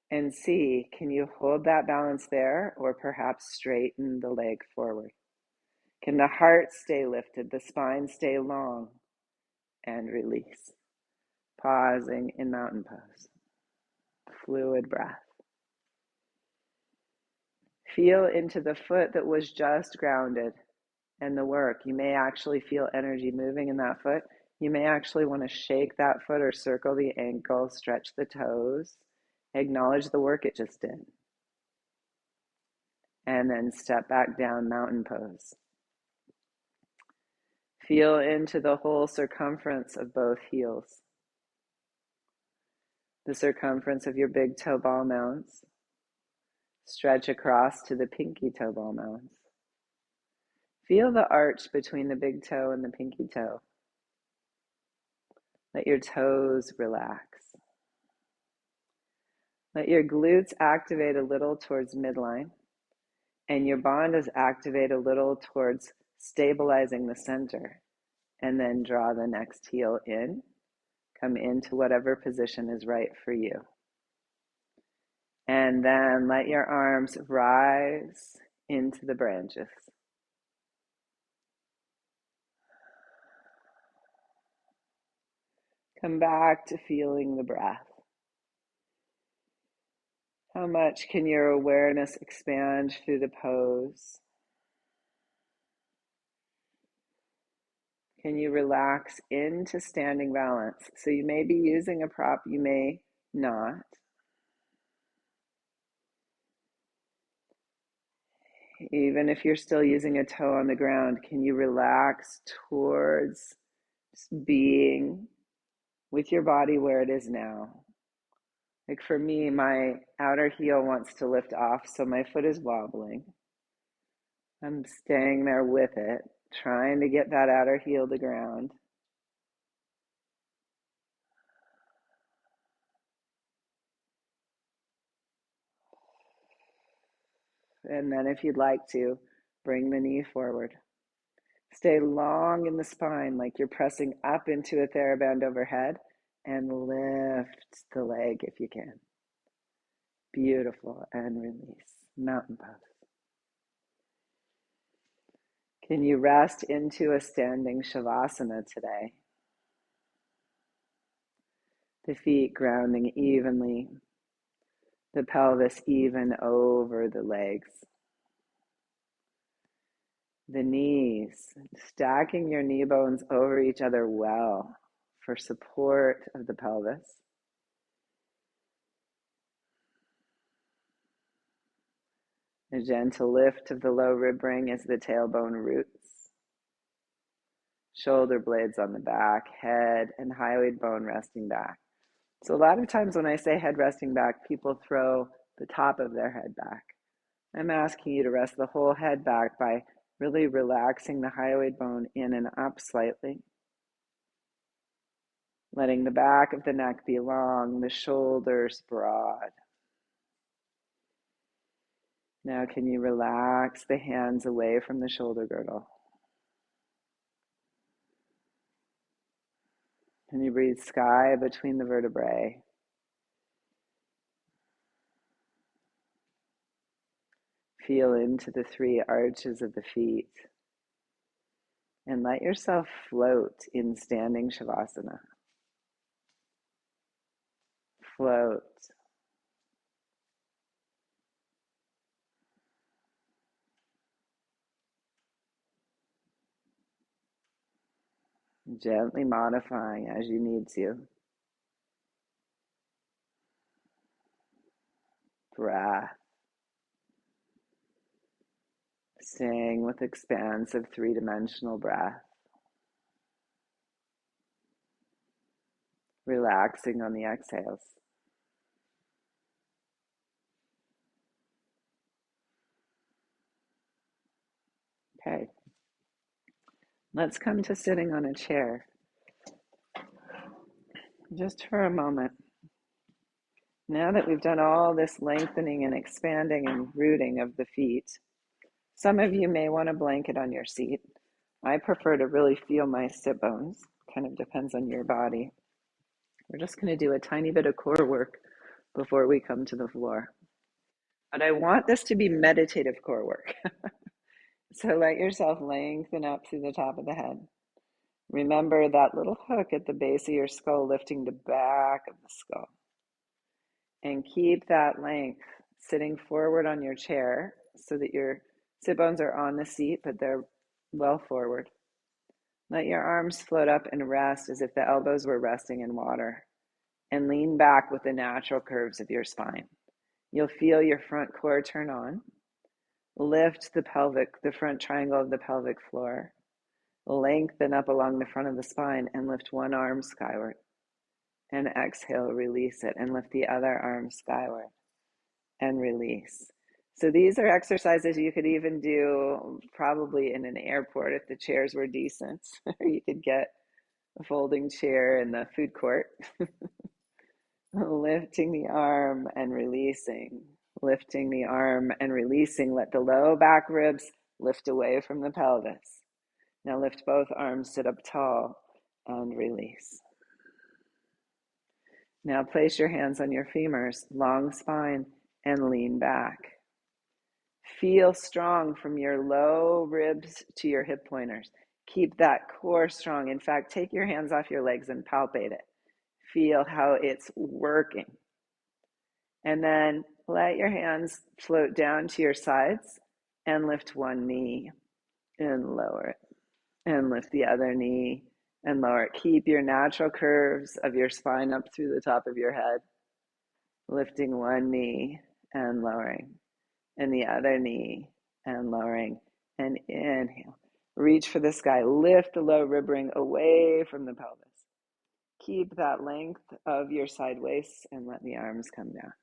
and see, can you hold that balance there or perhaps straighten the leg forward? Can the heart stay lifted, the spine stay long? And release. Pausing in mountain pose. Fluid breath. Feel into the foot that was just grounded and the work. You may actually feel energy moving in that foot. You may actually want to shake that foot or circle the ankle, stretch the toes, acknowledge the work it just did. And then step back down, mountain pose. Feel into the whole circumference of both heels. The circumference of your big toe ball mounts. Stretch across to the pinky toe ball mounts. Feel the arch between the big toe and the pinky toe. Let your toes relax. Let your glutes activate a little towards midline, and your bandhas activate a little towards stabilizing the center. And then draw the next heel in. Come into whatever position is right for you. And then let your arms rise into the branches. Come back to feeling the breath. How much can your awareness expand through the pose? Can you relax into standing balance? So you may be using a prop, you may not. Even if you're still using a toe on the ground, can you relax towards being with your body where it is now? Like for me, my outer heel wants to lift off, so my foot is wobbling. I'm staying there with it, trying to get that outer heel to ground. And then if you'd like to, bring the knee forward. Stay long in the spine like you're pressing up into a TheraBand overhead, and lift the leg if you can. Beautiful. And release. Mountain pose. Can you rest into a standing Shavasana today? The feet grounding evenly, the pelvis even over the legs. The knees, stacking your knee bones over each other well for support of the pelvis. A gentle lift of the low rib ring as the tailbone roots. Shoulder blades on the back, head and hyoid bone resting back. So a lot of times when I say head resting back, people throw the top of their head back. I'm asking you to rest the whole head back by really relaxing the hyoid bone in and up slightly. Letting the back of the neck be long, the shoulders broad. Now can you relax the hands away from the shoulder girdle? Can you breathe sky between the vertebrae? Feel into the three arches of the feet. And let yourself float in standing Shavasana. Float. Gently modifying as you need to. Breath. Staying with expansive three-dimensional breath. Relaxing on the exhales. Okay. Let's come to sitting on a chair. Just for a moment. Now that we've done all this lengthening and expanding and rooting of the feet, some of you may want a blanket on your seat. I prefer to really feel my sit bones. Kind of depends on your body. We're just going to do a tiny bit of core work before we come to the floor. But I want this to be meditative core work. So let yourself lengthen up through the top of the head. Remember that little hook at the base of your skull lifting the back of the skull. And keep that length sitting forward on your chair so that your sit bones are on the seat, but they're well forward. Let your arms float up and rest as if the elbows were resting in water. And lean back with the natural curves of your spine. You'll feel your front core turn on. Lift the front triangle of the pelvic floor. Lengthen up along the front of the spine and lift one arm skyward. And exhale, release it, and lift the other arm skyward and release. So these are exercises you could even do probably in an airport if the chairs were decent. You could get a folding chair in the food court Lifting the arm and releasing. Lifting the arm and releasing. Let the low back ribs lift away from the pelvis. Now lift both arms, sit up tall, and release. Now place your hands on your femurs, long spine, and lean back. Feel strong from your low ribs to your hip pointers. Keep that core strong. In fact, take your hands off your legs and palpate it. Feel how it's working. And then let your hands float down to your sides and lift one knee and lower it. And lift the other knee and lower it. Keep your natural curves of your spine up through the top of your head. Lifting one knee and lowering. And the other knee and lowering. And inhale. Reach for the sky. Lift the low rib ring away from the pelvis. Keep that length of your side waist and let the arms come down.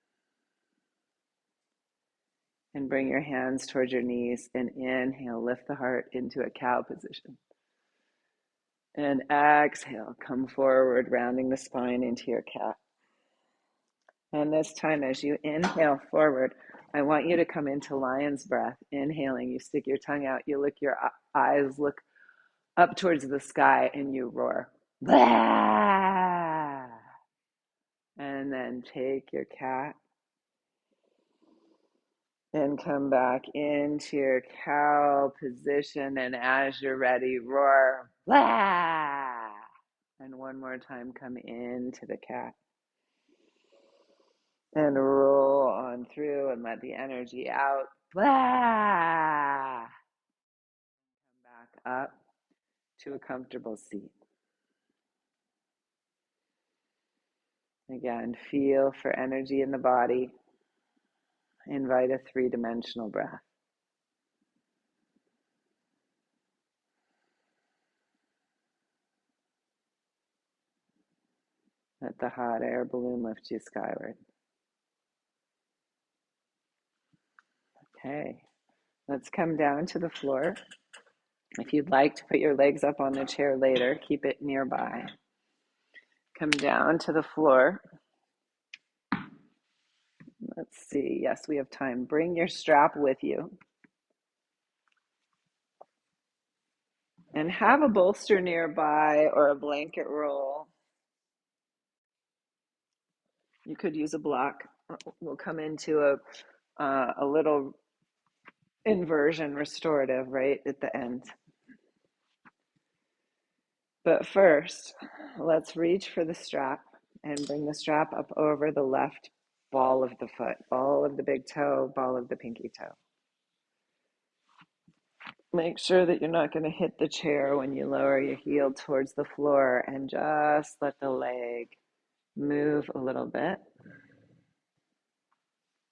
And bring your hands towards your knees and inhale. Lift the heart into a cow position. And exhale. Come forward, rounding the spine into your cat. And this time, as you inhale forward, I want you to come into lion's breath. Inhaling, you stick your tongue out, you look your eyes, look up towards the sky, and you roar. Blah! And then take your cat and come back into your cow position. And as you're ready, roar. Blah! And one more time, come into the cat. And roll on through and let the energy out. Blah! Come back up to a comfortable seat. Again, feel for energy in the body. Invite a three-dimensional breath. Let the hot air balloon lift you skyward. Okay, let's come down to the floor. If you'd like to put your legs up on the chair later, keep it nearby. Come down to the floor. Let's see. Yes, we have time. Bring your strap with you. And have a bolster nearby or a blanket roll. You could use a block. We'll come into a little inversion restorative right at the end. But first, let's reach for the strap and bring the strap up over the left ball of the foot, ball of the big toe, ball of the pinky toe. Make sure that you're not going to hit the chair when you lower your heel towards the floor, and just let the leg move a little bit,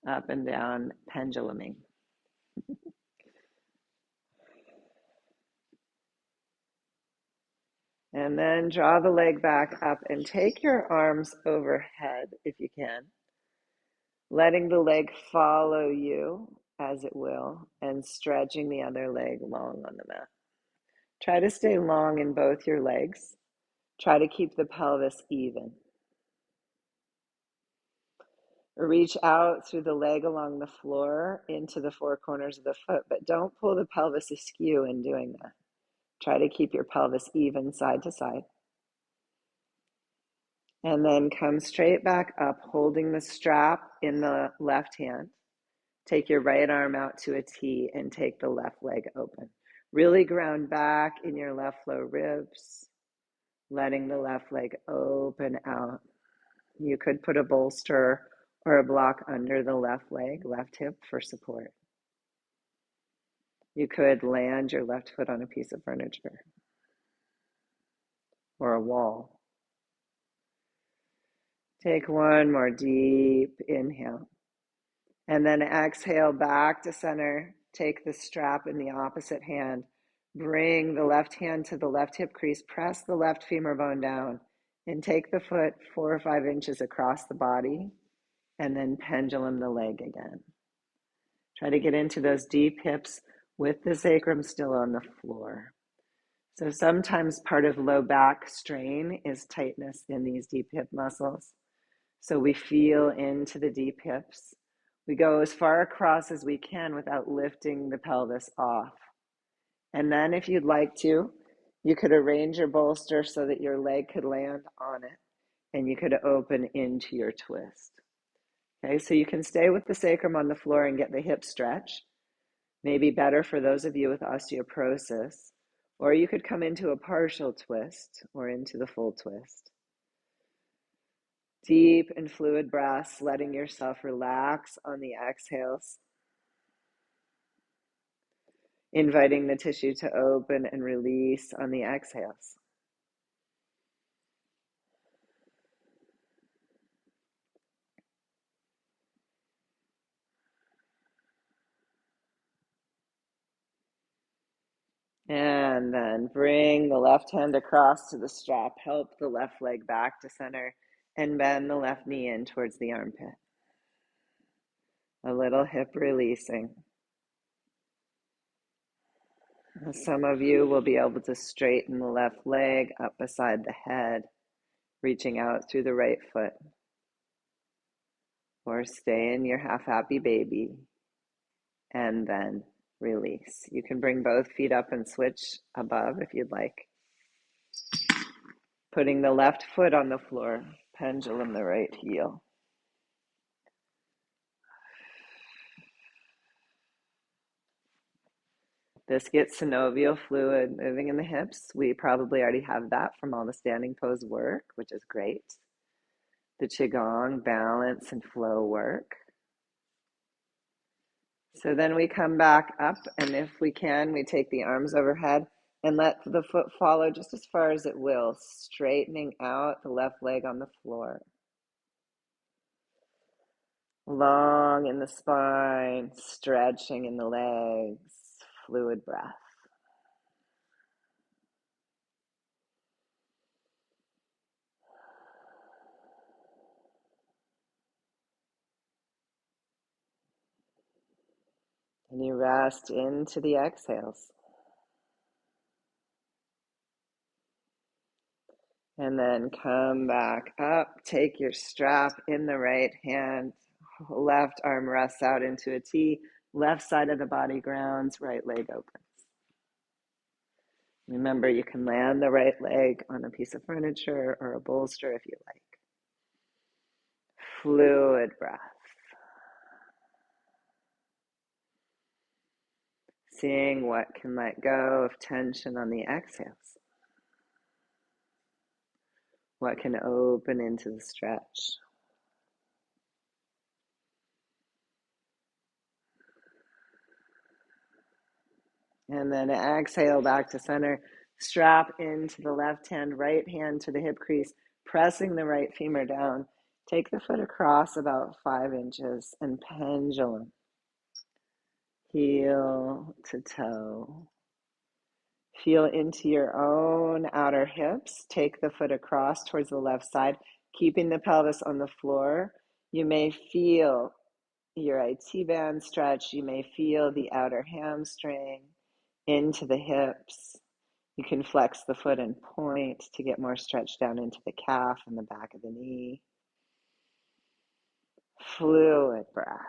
up and down, penduluming. And then draw the leg back up and take your arms overhead if you can, letting the leg follow you as it will, and stretching the other leg long on the mat. Try to stay long in both your legs. Try to keep the pelvis even. Reach out through the leg along the floor into the four corners of the foot, but don't pull the pelvis askew in doing that. Try to keep your pelvis even side to side. And then come straight back up, holding the strap in the left hand. Take your right arm out to a T and take the left leg open. Really ground back in your left low ribs, letting the left leg open out. You could put a bolster or a block under the left leg, left hip for support. You could land your left foot on a piece of furniture or a wall. Take one more deep inhale. And then exhale back to center. Take the strap in the opposite hand. Bring the left hand to the left hip crease. Press the left femur bone down. And take the foot 4 or 5 inches across the body. And then pendulum the leg again. Try to get into those deep hips with the sacrum still on the floor. So sometimes part of low back strain is tightness in these deep hip muscles. So we feel into the deep hips. We go as far across as we can without lifting the pelvis off. And then if you'd like to, you could arrange your bolster so that your leg could land on it and you could open into your twist. Okay, so you can stay with the sacrum on the floor and get the hip stretch. Maybe better for those of you with osteoporosis, or you could come into a partial twist or into the full twist. Deep and fluid breaths, letting yourself relax on the exhales, inviting the tissue to open and release on the exhales. And then bring the left hand across to the strap. Help the left leg back to center and bend the left knee in towards the armpit. A little hip releasing. Some of you will be able to straighten the left leg up beside the head, reaching out through the right foot. Or stay in your half-happy baby and then release. You can bring both feet up and switch above if you'd like. Putting the left foot on the floor, pendulum the right heel. This gets synovial fluid moving in the hips. We probably already have that from all the standing pose work, which is great. The Qigong balance and flow work. So then we come back up, and if we can, we take the arms overhead and let the foot follow just as far as it will, straightening out the left leg on the floor. Long in the spine, stretching in the legs, fluid breath. And you rest into the exhales. And then come back up, take your strap in the right hand, left arm rests out into a T, left side of the body grounds, right leg opens. Remember, you can land the right leg on a piece of furniture or a bolster if you like. Fluid breath. Seeing what can let go of tension on the exhales. What can open into the stretch. And then exhale back to center. Strap into the left hand, right hand to the hip crease, pressing the right femur down. Take the foot across about 5 inches and pendulum. Heel to toe. Feel into your own outer hips. Take the foot across towards the left side, keeping the pelvis on the floor. You may feel your IT band stretch. You may feel the outer hamstring into the hips. You can flex the foot and point to get more stretch down into the calf and the back of the knee. Fluid breath.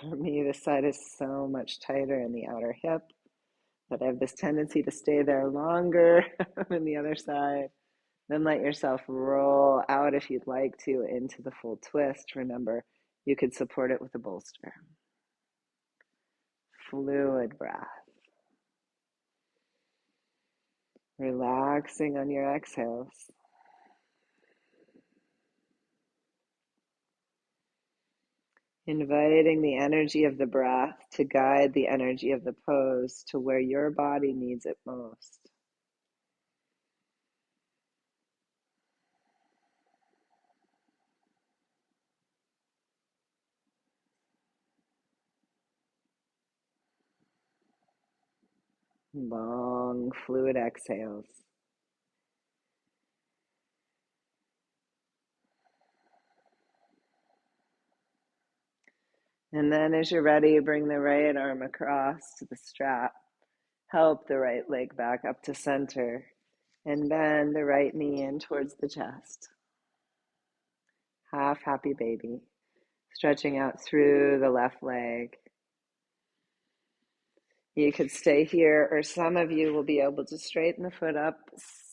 For me, this side is so much tighter in the outer hip that I have this tendency to stay there longer than the other side. Then let yourself roll out if you'd like to into the full twist. Remember, you could support it with a bolster. Fluid breath. Relaxing on your exhales. Inviting the energy of the breath to guide the energy of the pose to where your body needs it most. Long, fluid exhales. And then as you're ready, bring the right arm across to the strap. Help the right leg back up to center and bend the right knee in towards the chest. Half happy baby, stretching out through the left leg. You could stay here, or some of you will be able to straighten the foot up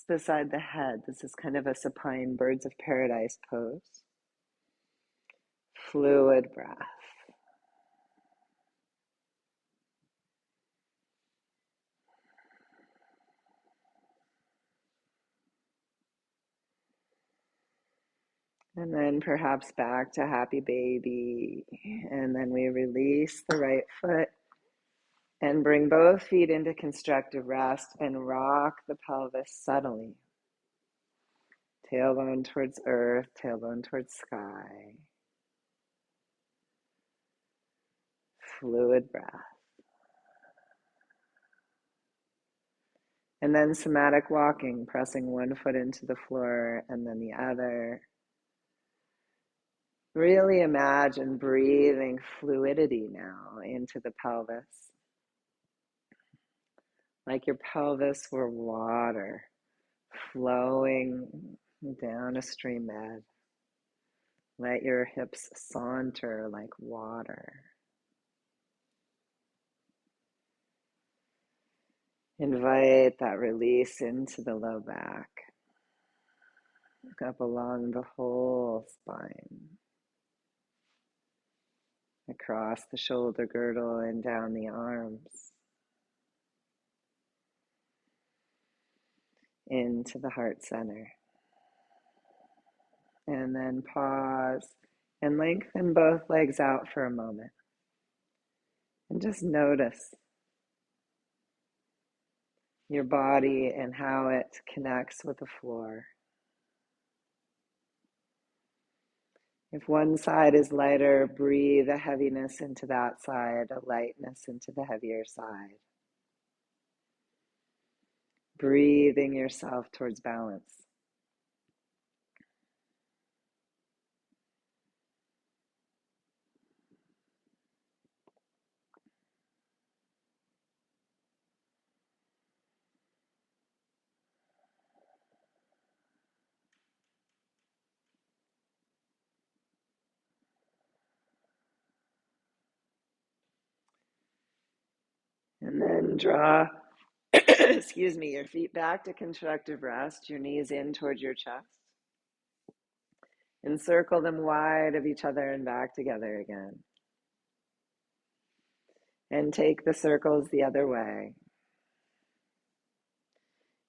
beside the head. This is kind of a supine birds of paradise pose. Fluid breath. And then perhaps back to happy baby. And then we release the right foot and bring both feet into constructive rest and rock the pelvis subtly. Tailbone towards earth, tailbone towards sky. Fluid breath. And then somatic walking, pressing one foot into the floor and then the other. Really imagine breathing fluidity now into the pelvis. Like your pelvis were water flowing down a stream bed. Let your hips saunter like water. Invite that release into the low back, up along the whole spine, across the shoulder girdle and down the arms, into the heart center. And then pause and lengthen both legs out for a moment. And just notice your body and how it connects with the floor. If one side is lighter, breathe a heaviness into that side, a lightness into the heavier side. Breathing yourself towards balance. And then draw, excuse me, your feet back to constructive rest, your knees in towards your chest. Encircle them wide of each other and back together again. And take the circles the other way.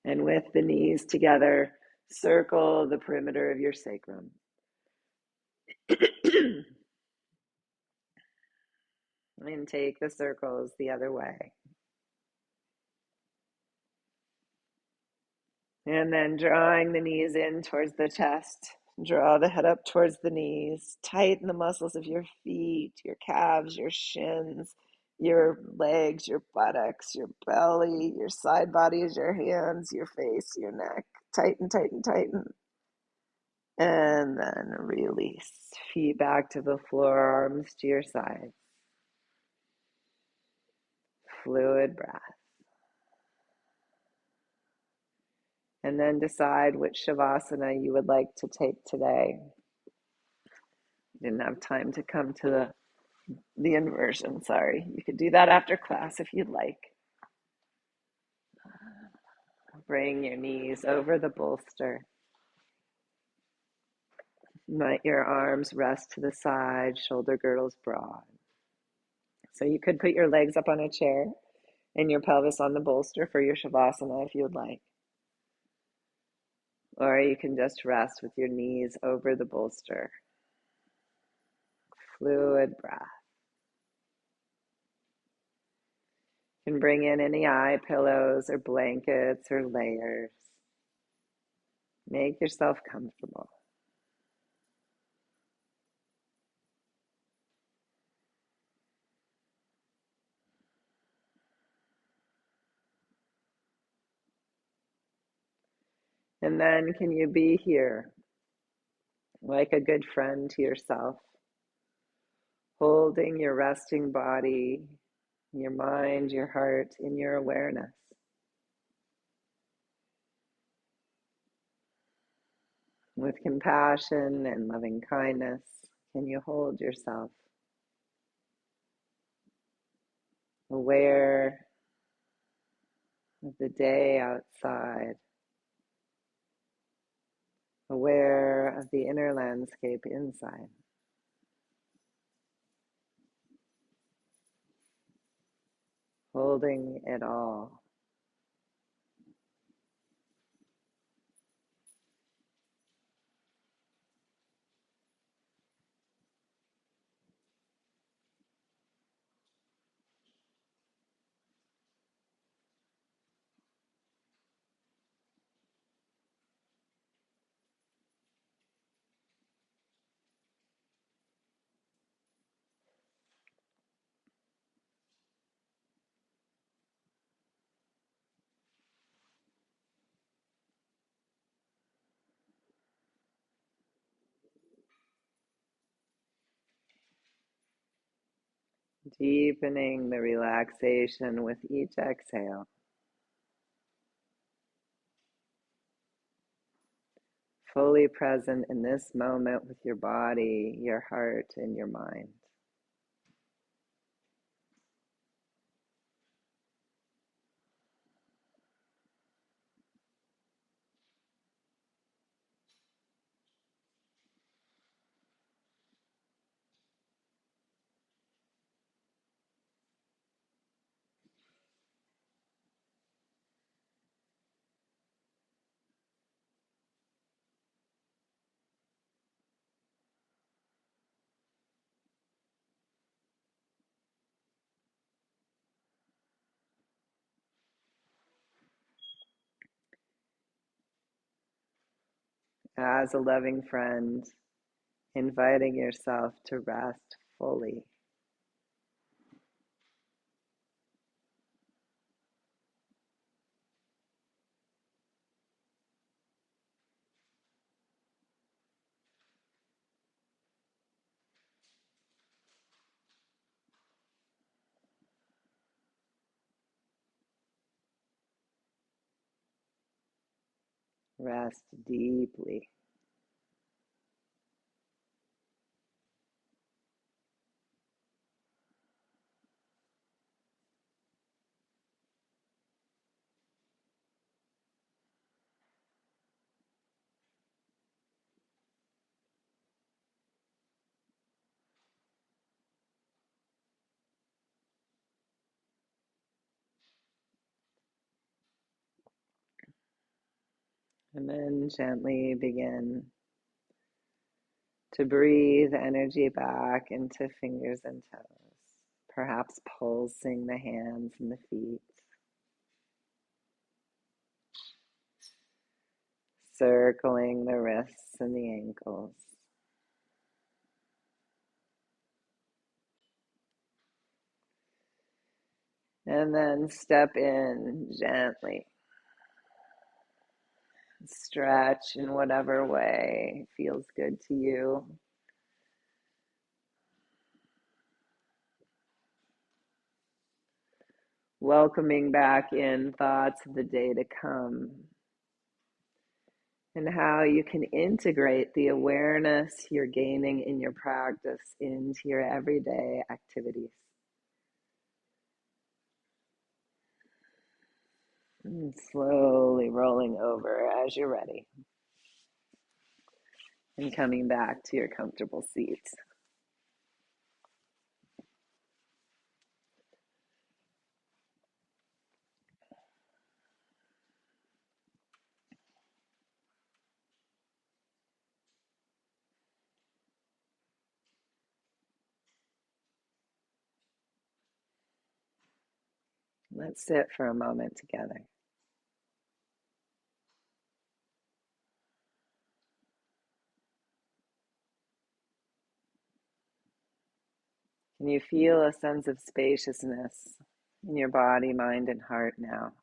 And with the knees together, circle the perimeter of your sacrum. And take the circles the other way. And then drawing the knees in towards the chest. Draw the head up towards the knees. Tighten the muscles of your feet, your calves, your shins, your legs, your buttocks, your belly, your side bodies, your hands, your face, your neck. Tighten, tighten, tighten. And then release. Feet back to the floor, arms to your sides. Fluid breath. And then decide which Shavasana you would like to take today. Didn't have time to come to the inversion, sorry. You could do that after class if you'd like. Bring your knees over the bolster. Let your arms rest to the side, shoulder girdles broad. So you could put your legs up on a chair and your pelvis on the bolster for your Shavasana if you would like. Or you can just rest with your knees over the bolster. Fluid breath. You can bring in any eye pillows or blankets or layers. Make yourself comfortable. And then can you be here like a good friend to yourself, holding your resting body your mind, your heart, in your awareness. With compassion and loving kindness, can you hold yourself aware of the day outside, aware of the inner landscape inside, holding it all. Deepening the relaxation with each exhale. Fully present in this moment with your body, your heart, and your mind. As a loving friend, inviting yourself to rest fully. Rest deeply. And then gently begin to breathe energy back into fingers and toes, perhaps pulsing the hands and the feet, circling the wrists and the ankles. And then step in gently. Stretch in whatever way feels good to you. Welcoming back in thoughts of the day to come and how you can integrate the awareness you're gaining in your practice into your everyday activities. And slowly rolling over as you're ready and coming back to your comfortable seat. Let's sit for a moment together. Can you feel a sense of spaciousness in your body, mind, and heart now?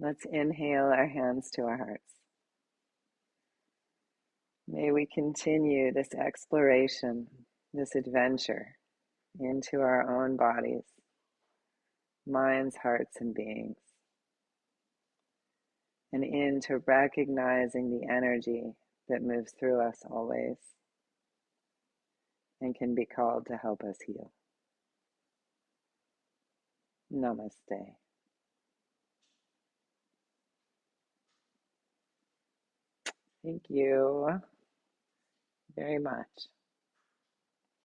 Let's inhale our hands to our hearts. May we continue this exploration, this adventure into our own bodies, minds, hearts, and beings, and into recognizing the energy that moves through us always and can be called to help us heal. Namaste. Thank you very much.